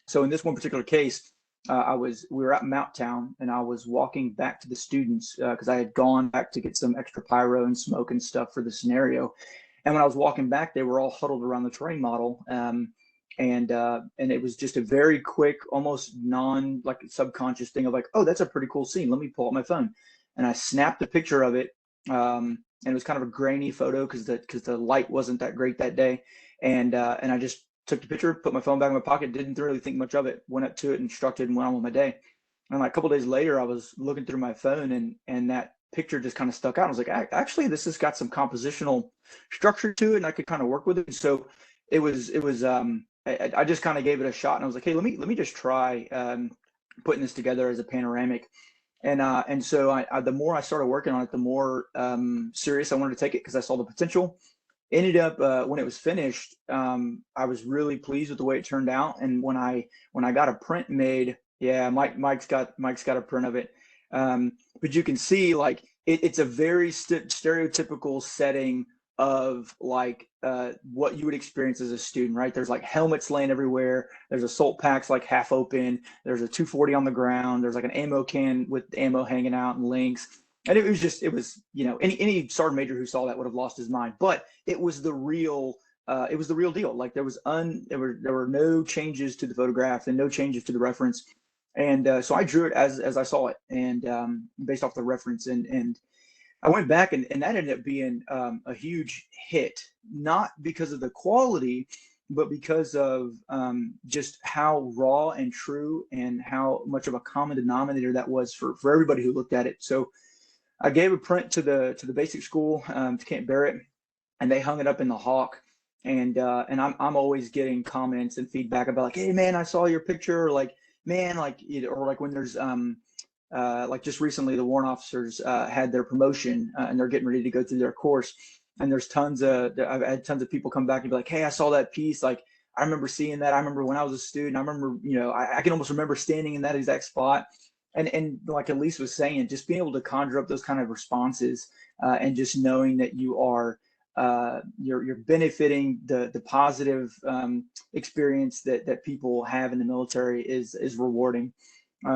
Speaker 5: So in this one particular case, we were at Mount Town, and I was walking back to the students because I had gone back to get some extra pyro and smoke and stuff for the scenario. And when I was walking back, they were all huddled around the terrain model. And it was just a very quick, almost like subconscious thing of like, oh, that's a pretty cool scene. Let me pull out my phone. And I snapped a picture of it. And it was kind of a grainy photo because the light wasn't that great that day. And I just took the picture, put my phone back in my pocket, didn't really think much of it, went up to it, instructed, and went on with my day. And like a couple days later, I was looking through my phone, and that picture just kind of stuck out. I was like, actually, this has got some compositional structure to it, and I could kind of work with it. So it was I just kind of gave it a shot, and I was like, hey, let me just try putting this together as a panoramic. And so the more I started working on it, the more serious I wanted to take it because I saw the potential. Ended up when it was finished, I was really pleased with the way it turned out. And when I got a print made, yeah, Mike's got a print of it. But you can see like it's a very stereotypical setting of like what you would experience as a student, right? There's like helmets laying everywhere. There's assault packs like half open. There's a 240 on the ground. There's like an ammo can with ammo hanging out and links. And it was any sergeant major who saw that would have lost his mind. But it was the real deal. Like there were no changes to the photograph and no changes to the reference. And so I drew it as I saw it, and based off the reference. And I went back, and that ended up being a huge hit, not because of the quality, but because of just how raw and true and how much of a common denominator that was for everybody who looked at it. So I gave a print to the basic school, to Camp Barrett, and they hung it up in the Hawk. And I'm always getting comments and feedback about like, hey man, I saw your picture, or like, man, like, or like when there's like just recently the warrant officers had their promotion and they're getting ready to go through their course, and I've had tons of people come back and be like, hey, I saw that piece, like I remember seeing that. I remember when I was a student, I remember, I can almost remember standing in that exact spot. And like Elise was saying, just being able to conjure up those kind of responses and just knowing that you are you're benefiting the positive experience that people have in the military is rewarding.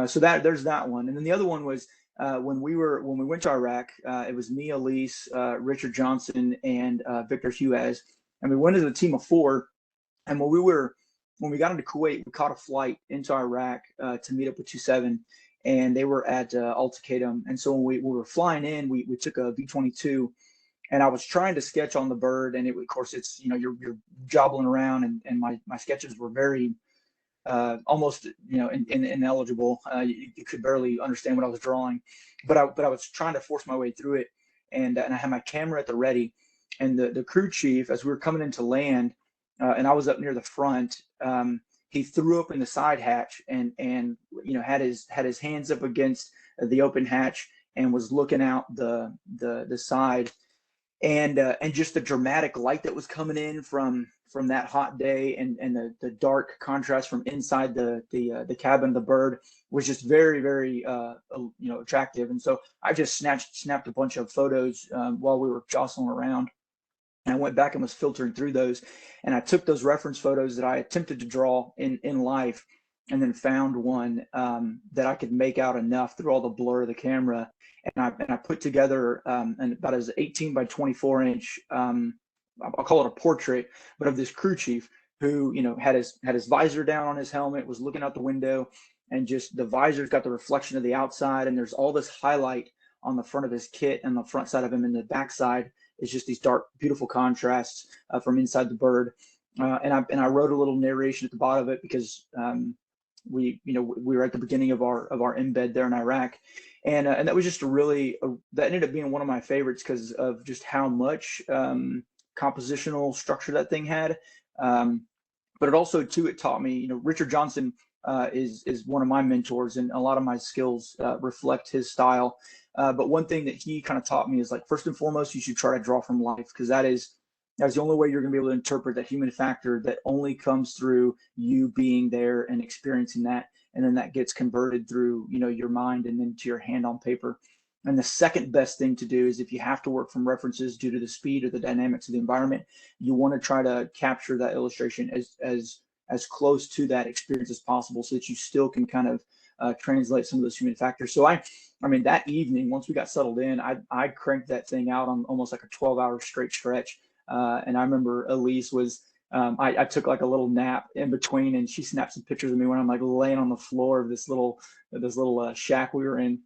Speaker 5: So there's that one. And then the other one was when we went to Iraq. It was me, Elise, Richard Johnson, and Victor Huez, and we went as a team of 4. And when we got into Kuwait, we caught a flight into Iraq to meet up with 2-7. And they were at Al-Taqaddum. And so when we were flying in, we took a V-22, and I was trying to sketch on the bird. And of course, it's, you're jobbling around, and my sketches were very almost, ineligible. You could barely understand what I was drawing, but I was trying to force my way through it. And I had my camera at the ready, and the crew chief, as we were coming into land, and I was up near the front, he threw open the side hatch and had his hands up against the open hatch and was looking out the side, and just the dramatic light that was coming in from from that hot day, and the dark contrast from inside the cabin of the bird was just very, very attractive. And so I just snapped a bunch of photos while we were jostling around. And I went back and was filtering through those, and I took those reference photos that I attempted to draw in life, and then found one that I could make out enough through all the blur of the camera, and I put together about as 18 by 24 inch, I'll call it a portrait, but of this crew chief who had his visor down on his helmet, was looking out the window, and just the visor's got the reflection of the outside, and there's all this highlight on the front of his kit and the front side of him, and the backside is just these dark, beautiful contrasts from inside the bird. And I wrote a little narration at the bottom of it because we were at the beginning of our embed there in Iraq, and that was just that ended up being one of my favorites because of just how much compositional structure that thing had. But it also too, it taught me, Richard Johnson is one of my mentors, and a lot of my skills reflect his style. But one thing that he kind of taught me is, like, first and foremost, you should try to draw from life, because that's the only way you're going to be able to interpret that human factor that only comes through you being there and experiencing that. And then that gets converted through, your mind and then to your hand on paper. And the second best thing to do is, if you have to work from references due to the speed or the dynamics of the environment, you want to try to capture that illustration as close to that experience as possible, so that you still can kind of translate some of those human factors. So I mean, that evening, once we got settled in, I cranked that thing out on almost like a 12-hour straight stretch. And I remember Elise was, I took like a little nap in between, and she snapped some pictures of me when I'm like laying on the floor of this little shack we were in.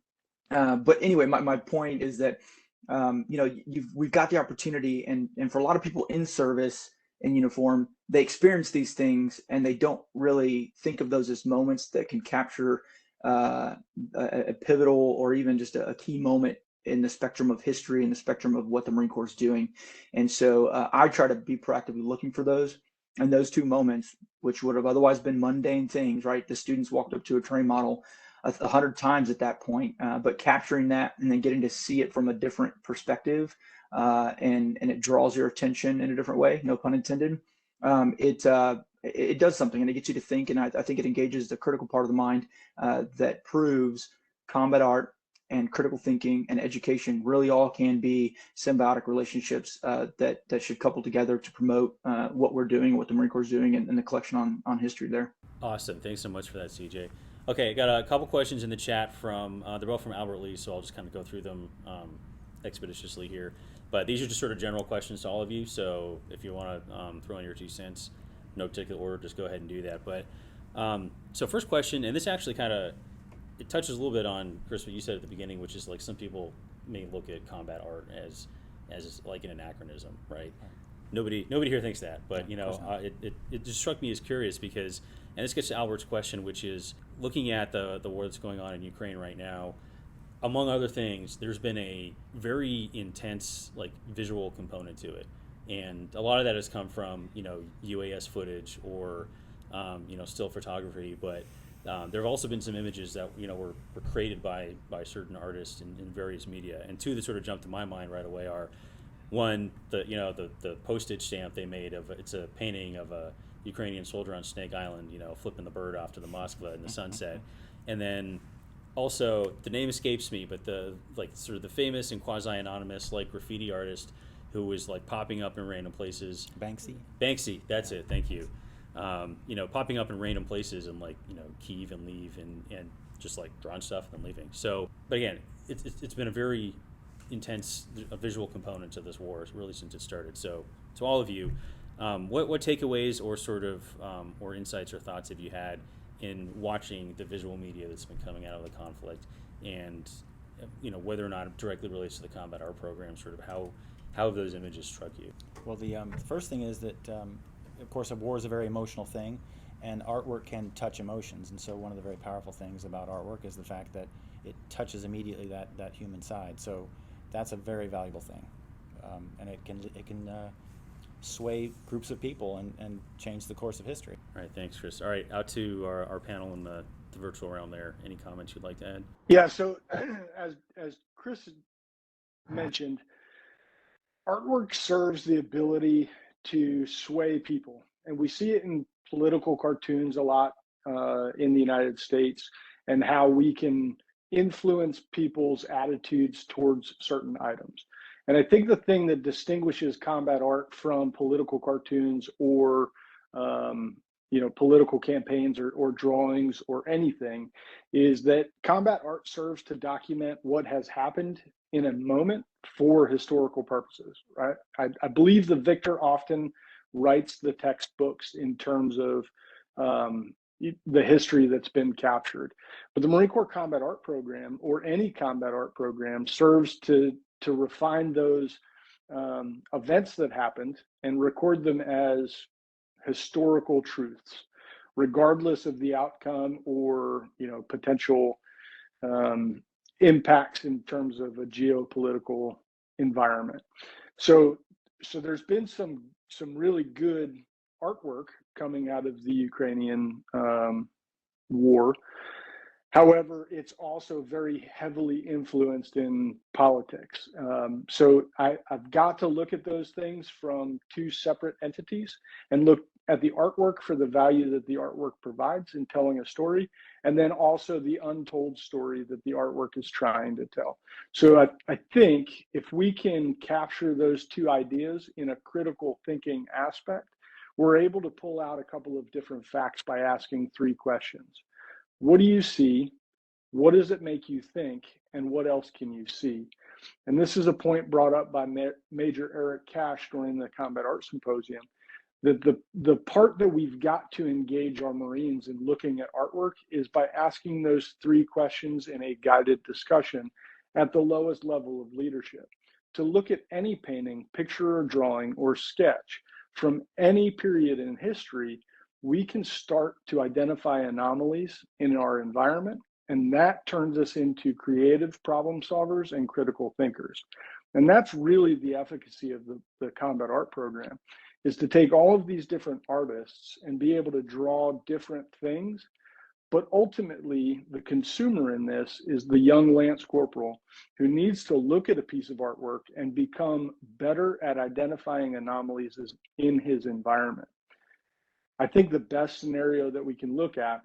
Speaker 5: But anyway, my point is that, we've got the opportunity, and for a lot of people in service, in uniform, they experience these things and they don't really think of those as moments that can capture a pivotal or even just a key moment in the spectrum of history and the spectrum of what the Marine Corps is doing. And so I try to be proactively looking for those. And those two moments, which would have otherwise been mundane things, right? The students walked up to a training model 100 times at that point, but capturing that and then getting to see it from a different perspective, and it draws your attention in a different way, no pun intended. It does something, and it gets you to think, and I think it engages the critical part of the mind that proves combat art and critical thinking and education really all can be symbiotic relationships that should couple together to promote what we're doing, what the Marine Corps is doing, and the collection on history there.
Speaker 2: Awesome. Thanks so much for that, CJ. Okay, I got a couple questions in the chat from, they're both from Albert Lee, so I'll just kind of go through them expeditiously here. But these are just sort of general questions to all of you, so if you want to throw in your 2 cents, no particular order, just go ahead and do that. But so first question, and this actually kind of, it touches a little bit on, Chris, what you said at the beginning, which is like some people may look at combat art as like an anachronism, right? Nobody here thinks that, but it just struck me as curious because, and this gets to Albert's question, which is looking at the war that's going on in Ukraine right now. Among other things, there's been a very intense like visual component to it, and a lot of that has come from UAS footage or still photography, but there have also been some images that were created by certain artists in various media, and 2 that sort of jump to my mind right away are, one, the postage stamp they made of, it's a painting of a Ukrainian soldier on Snake Island, flipping the bird off to the Moskva in the sunset, and then also the name escapes me, but the sort of the famous and quasi-anonymous like graffiti artist who was like popping up in random places. Banksy, that's it. Thank you. Popping up in random places in like Kyiv and Lviv and just like drawing stuff and then leaving. So, but again, it's been a very intense visual component to this war really since it started. So to all of you, what takeaways or sort of or insights or thoughts have you had in watching the visual media that's been coming out of the conflict, and whether or not it directly relates to the combat art program, sort of how have those images struck you?
Speaker 3: Well, the first thing is that of course, a war is a very emotional thing, and artwork can touch emotions. And so one of the very powerful things about artwork is the fact that it touches immediately that human side. So that's a very valuable thing, and it can sway groups of people and change the course of history.
Speaker 2: All right, thanks, Chris. All right, out to our panel in the virtual realm there. Any comments you'd like to add?
Speaker 6: Yeah, so as Chris mentioned, artwork serves the ability to sway people. And we see it in political cartoons a lot in the United States, and how we can influence people's attitudes towards certain items. And I think the thing that distinguishes combat art from political cartoons or political campaigns or drawings or anything is that combat art serves to document what has happened in a moment for historical purposes, right? I believe the victor often writes the textbooks in terms of the history that's been captured. But the Marine Corps Combat Art Program, or any combat art program, serves to refine those events that happened and record them as historical truths, regardless of the outcome or potential impacts in terms of a geopolitical environment. So there's been some really good artwork coming out of the Ukrainian war. However, it's also very heavily influenced in politics. So I've got to look at those things from two separate entities and look at the artwork for the value that the artwork provides in telling a story, and then also the untold story that the artwork is trying to tell. So I think if we can capture those two ideas in a critical thinking aspect, we're able to pull out a couple of different facts by asking three questions. What do you see? What does it make you think? And what else can you see? And this is a point brought up by Major Eric Cash during the Combat Art Symposium, that the part that we've got to engage our Marines in looking at artwork is by asking those three questions in a guided discussion at the lowest level of leadership. To look at any painting, picture or drawing or sketch from any period in history, we can start to identify anomalies in our environment, and that turns us into creative problem solvers and critical thinkers. And that's really the efficacy of the combat art program, is to take all of these different artists and be able to draw different things. But ultimately, the consumer in this is the young Lance Corporal who needs to look at a piece of artwork and become better at identifying anomalies in his environment. I think the best scenario that we can look at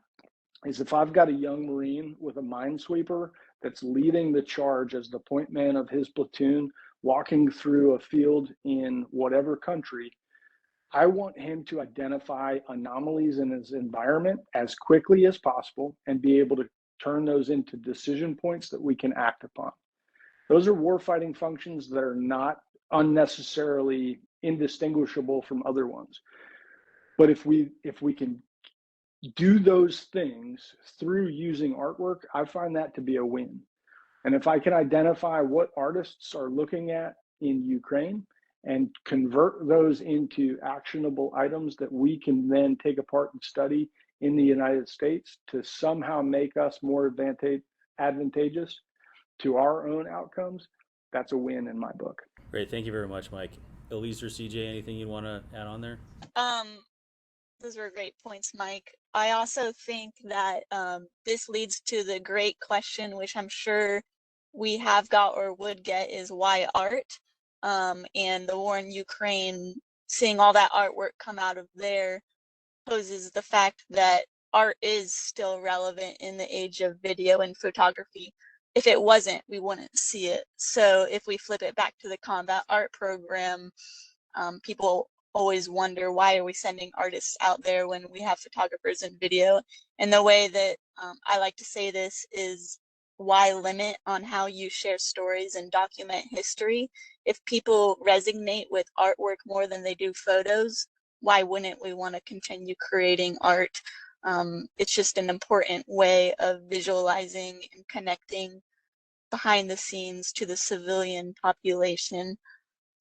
Speaker 6: is if I've got a young Marine with a minesweeper that's leading the charge as the point man of his platoon, walking through a field in whatever country, I want him to identify anomalies in his environment as quickly as possible and be able to turn those into decision points that we can act upon. Those are warfighting functions that are not unnecessarily indistinguishable from other ones. But if we can do those things through using artwork, I find that to be a win. And if I can identify what artists are looking at in Ukraine and convert those into actionable items that we can then take apart and study in the United States to somehow make us more advantageous to our own outcomes, that's a win in my book.
Speaker 2: Great. Thank you very much, Mike. Elise or CJ, anything you'd want to add on there?
Speaker 4: Those were great points, Mike. I also think that this leads to the great question, which I'm sure we have got or would get, is why art? And the war in Ukraine, seeing all that artwork come out of there poses the fact that art is still relevant in the age of video and photography. If it wasn't, we wouldn't see it. So if we flip it back to the combat art program, people always wonder, why are we sending artists out there when we have photographers and video? And the way that I like to say this is, why limit on how you share stories and document history? If people resonate with artwork more than they do photos, why wouldn't we want to continue creating art? It's just an important way of visualizing and connecting behind the scenes to the civilian population.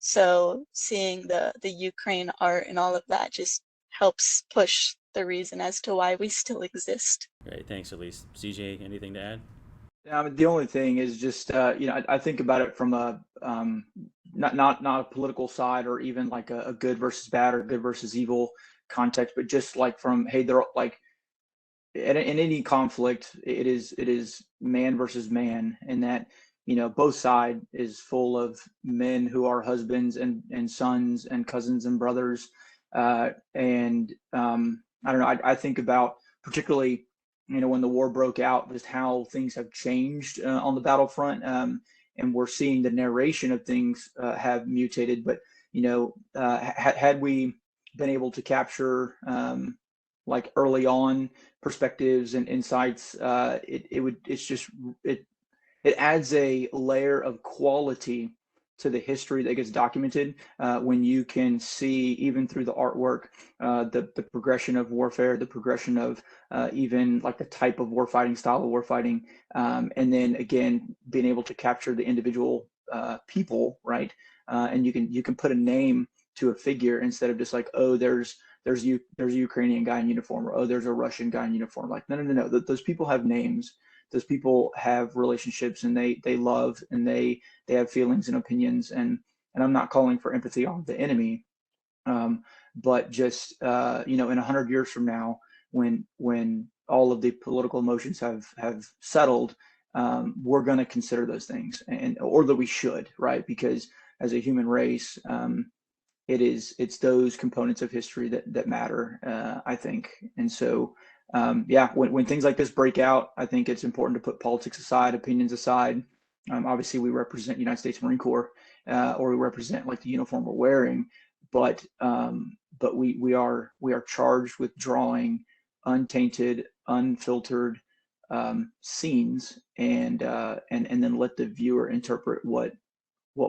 Speaker 4: So seeing the Ukraine art and all of that just helps push the reason as to why we still exist.
Speaker 2: Great, thanks, Elise. CJ, anything to add?
Speaker 5: The only thing is just, I think about it from a not a political side or even like a good versus bad or good versus evil context, but just like from, hey, they're like, in any conflict, it is man versus man, and that both side is full of men who are husbands and sons and cousins and brothers. And I don't know, I think about particularly, when the war broke out, just how things have changed on the battlefront. And we're seeing the narration of things have mutated. But, had we been able to capture like early on perspectives and insights, it adds a layer of quality to the history that gets documented when you can see, even through the artwork, the progression of warfare, the progression of even like the type of warfighting, style of warfighting, and then again being able to capture the individual people, right? And you can put a name to a figure instead of just like, oh, there's a Ukrainian guy in uniform, or oh, there's a Russian guy in uniform. Like, no. Those people have names. Those people have relationships, and they love, and they have feelings and opinions. And I'm not calling for empathy on the enemy, but just in 100 years from now, when all of the political emotions have settled, we're going to consider those things, or that we should, right? Because as a human race, it's those components of history that matter, I think. And so, when things like this break out, I think it's important to put politics aside, opinions aside. Obviously, we represent United States Marine Corps, or we represent like the uniform we're wearing, but we are charged with drawing untainted, unfiltered scenes, and then let the viewer interpret what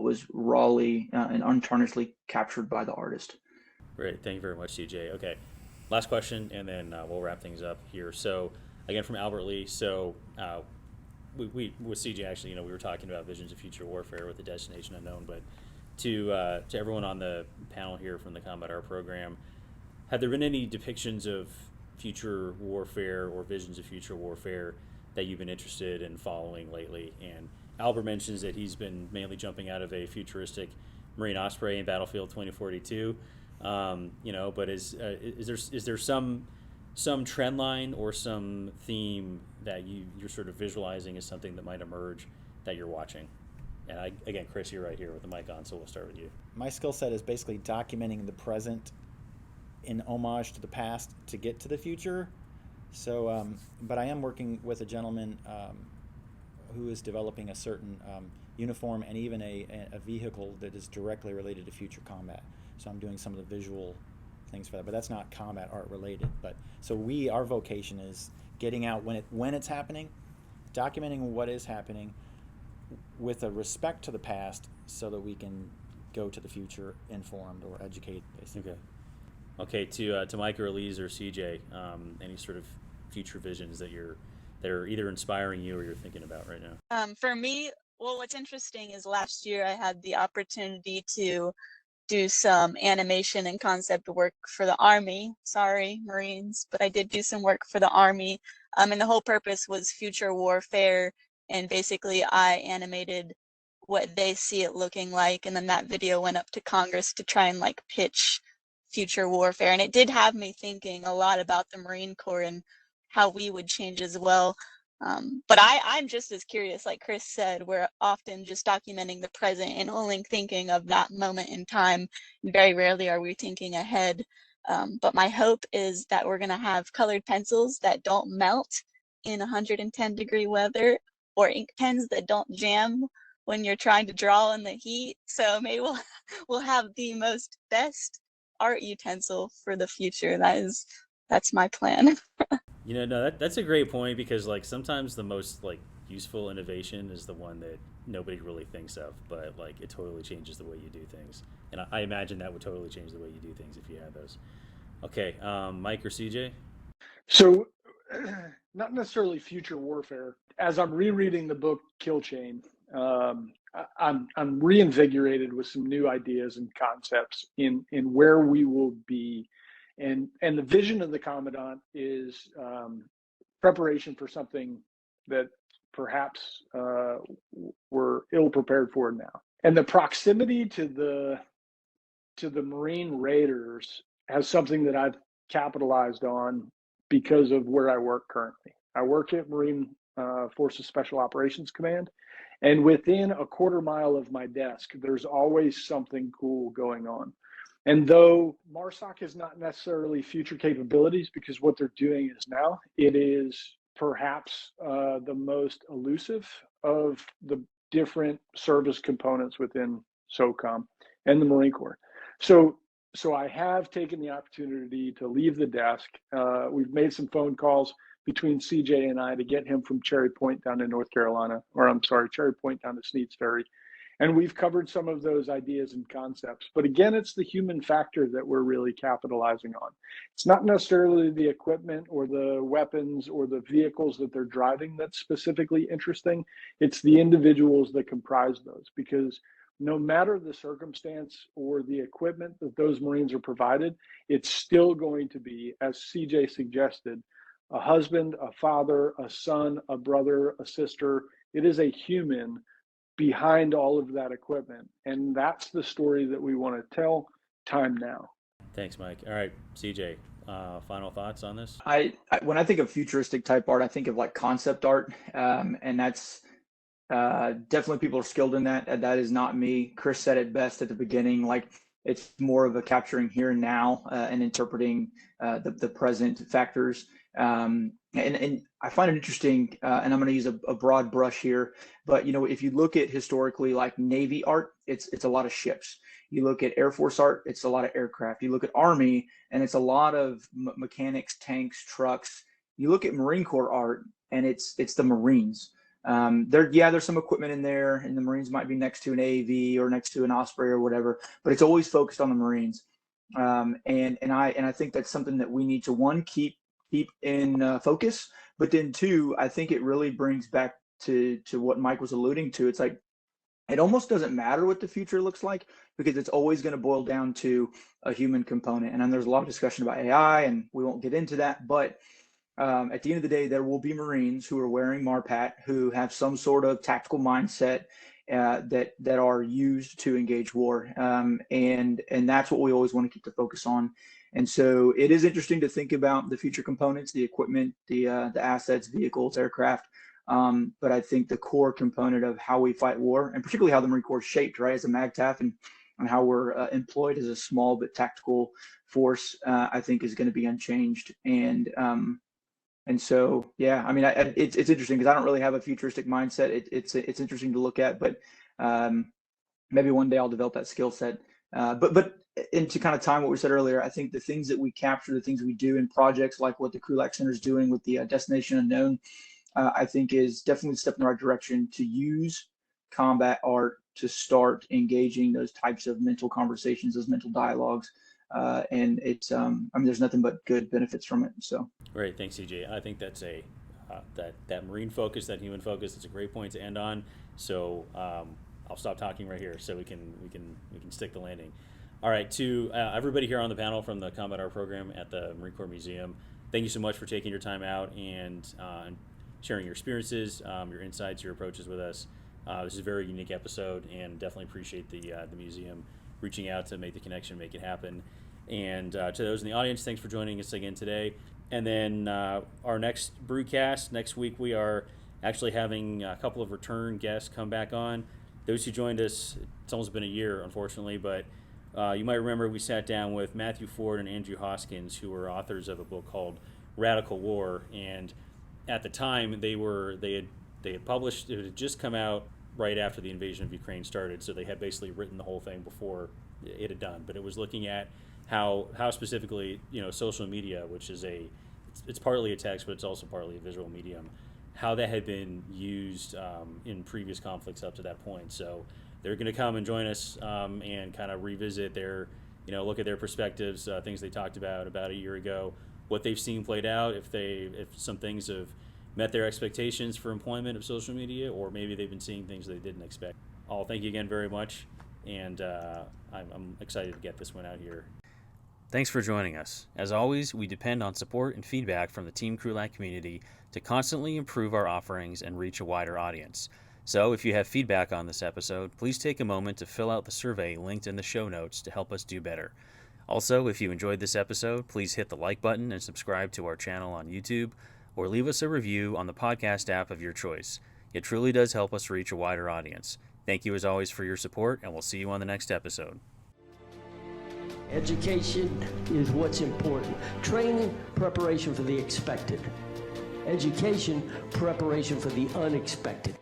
Speaker 5: was rawly and untarnishedly captured by the artist.
Speaker 2: Great, thank you very much, CJ. Okay, last question, and then we'll wrap things up here. So, again, from Albert Lee. So, we with CJ, actually, we were talking about visions of future warfare with the destination unknown. But to everyone on the panel here from the Combat Art Program, have there been any depictions of future warfare or visions of future warfare that you've been interested in following lately? And Albert mentions that he's been mainly jumping out of a futuristic Marine Osprey in Battlefield 2042. But is there some trend line or some theme that you're sort of visualizing as something that might emerge that you're watching? And again, Chris, you're right here with the mic on, so we'll start with you.
Speaker 3: My skill set is basically documenting the present in homage to the past to get to the future. So, but I am working with a gentleman who is developing a certain uniform and even a vehicle that is directly related to future combat. So I'm doing some of the visual things for that, but that's not combat art related. But so our vocation is getting out when it's happening, documenting what is happening with a respect to the past, so that we can go to the future informed or educated, basically.
Speaker 2: Okay. To Mike or Elise or CJ, any sort of future visions that are either inspiring you or you're thinking about right now?
Speaker 4: For me, well, what's interesting is last year I had the opportunity to do some animation and concept work for the Army. Sorry, Marines, but I did do some work for the Army. And the whole purpose was future warfare. And basically I animated what they see it looking like. And then that video went up to Congress to try and like pitch future warfare. And it did have me thinking a lot about the Marine Corps and how we would change as well. But I'm just as curious, like Chris said, we're often just documenting the present and only thinking of that moment in time. Very rarely are we thinking ahead. But my hope is that we're going to have colored pencils that don't melt in 110-degree weather, or ink pens that don't jam when you're trying to draw in the heat. So maybe we'll have the best art utensil for the future. That's my plan.
Speaker 2: No, that's a great point, because like sometimes the most like useful innovation is the one that nobody really thinks of, but like it totally changes the way you do things. And I imagine that would totally change the way you do things if you had those. Okay, Mike or CJ?
Speaker 6: So, not necessarily future warfare. As I'm rereading the book Kill Chain, I'm reinvigorated with some new ideas and concepts in where we will be, and the vision of the Commandant is preparation for something that perhaps we're ill prepared for now. And the proximity to the Marine Raiders has something that I've capitalized on because of where I work currently. I work at Marine Forces Special Operations Command, And within a quarter mile of my desk, there's always something cool going on. And though MARSOC is not necessarily future capabilities, because what they're doing is now, it is perhaps the most elusive of the different service components within SOCOM and the Marine Corps. So I have taken the opportunity to leave the desk. We've made some phone calls between CJ and I to get him from Cherry Point down to North Carolina, or I'm sorry, Cherry Point down to Sneed's Ferry. And we've covered some of those ideas and concepts. But again, it's the human factor that we're really capitalizing on. It's not necessarily the equipment or the weapons or the vehicles that they're driving that's specifically interesting. It's the individuals that comprise those, because no matter the circumstance or the equipment that those Marines are provided, it's still going to be, as CJ suggested, a husband, a father, a son, a brother, a sister. It is a human behind all of that equipment. And that's the story that we want to tell. Time now.
Speaker 2: Thanks, Mike. All right, CJ, final thoughts on this?
Speaker 5: I when I think of futuristic type art, I think of like concept art, and that's definitely people are skilled in that. That is not me. Chris said it best at the beginning. Like, it's more of a capturing here and now and interpreting the present factors. And I find it interesting, and I'm going to use a broad brush here, but if you look at historically like Navy art, it's a lot of ships. You look at Air Force art, it's a lot of aircraft. You look at Army, and it's a lot of mechanics, tanks, trucks. You look at Marine Corps art, and it's the Marines. There's some equipment in there, and the Marines might be next to an AAV or next to an Osprey or whatever, but it's always focused on the Marines. And I think that's something that we need to, one, keep in focus, but then two, I think it really brings back to what Mike was alluding to. It's like, it almost doesn't matter what the future looks like, because it's always going to boil down to a human component. And then there's a lot of discussion about AI, and we won't get into that, but at the end of the day, there will be Marines who are wearing MARPAT, who have some sort of tactical mindset that are used to engage war, and that's what we always want to keep the focus on. And so it is interesting to think about the future components, the equipment, the assets, vehicles, aircraft. But I think the core component of how we fight war, and particularly how the Marine Corps is shaped, right, as a MAGTF, and how we're employed as a small but tactical force, I think is going to be unchanged. And so, yeah, I mean, it's interesting because I don't really have a futuristic mindset. It's interesting to look at, but maybe one day I'll develop that skill set. But and to kind of time what we said earlier, I think the things that we capture, the things we do in projects like what the Krulak Center is doing with the Destination Unknown, I think is definitely a step in the right direction to use combat art to start engaging those types of mental conversations, those mental dialogues. And it's, there's nothing but good benefits from it. So
Speaker 2: Great, thanks, CJ. I think that's that Marine focus, that human focus. It's a great point to end on. So I'll stop talking right here, so we can stick the landing. All right, to everybody here on the panel from the Combat Art Program at the Marine Corps Museum, thank you so much for taking your time out and sharing your experiences, your insights, your approaches with us. This is a very unique episode, and definitely appreciate the museum reaching out to make the connection, make it happen. And to those in the audience, thanks for joining us again today. And then our next broadcast next week, we are actually having a couple of return guests come back on. Those who joined us, it's almost been a year, unfortunately, but you might remember we sat down with Matthew Ford and Andrew Hoskins, who were authors of a book called Radical War. And at the time, they had published, it had just come out right after the invasion of Ukraine started, so they had basically written the whole thing before it had done. But it was looking at how specifically, social media, which is it's partly a text, but it's also partly a visual medium, how that had been used in previous conflicts up to that point. So they're going to come and join us and kind of revisit their, look at their perspectives, things they talked about a year ago, what they've seen played out, if some things have met their expectations for employment of social media, or maybe they've been seeing things they didn't expect. I'll thank you again very much, and I'm excited to get this one out here. Thanks for joining us. As always, we depend on support and feedback from the Team Krulak community to constantly improve our offerings and reach a wider audience. So if you have feedback on this episode, please take a moment to fill out the survey linked in the show notes to help us do better. Also, if you enjoyed this episode, please hit the like button and subscribe to our channel on YouTube, or leave us a review on the podcast app of your choice. It truly does help us reach a wider audience. Thank you as always for your support, and we'll see you on the next episode.
Speaker 1: Education is what's important. Training, preparation for the expected. Education, preparation for the unexpected.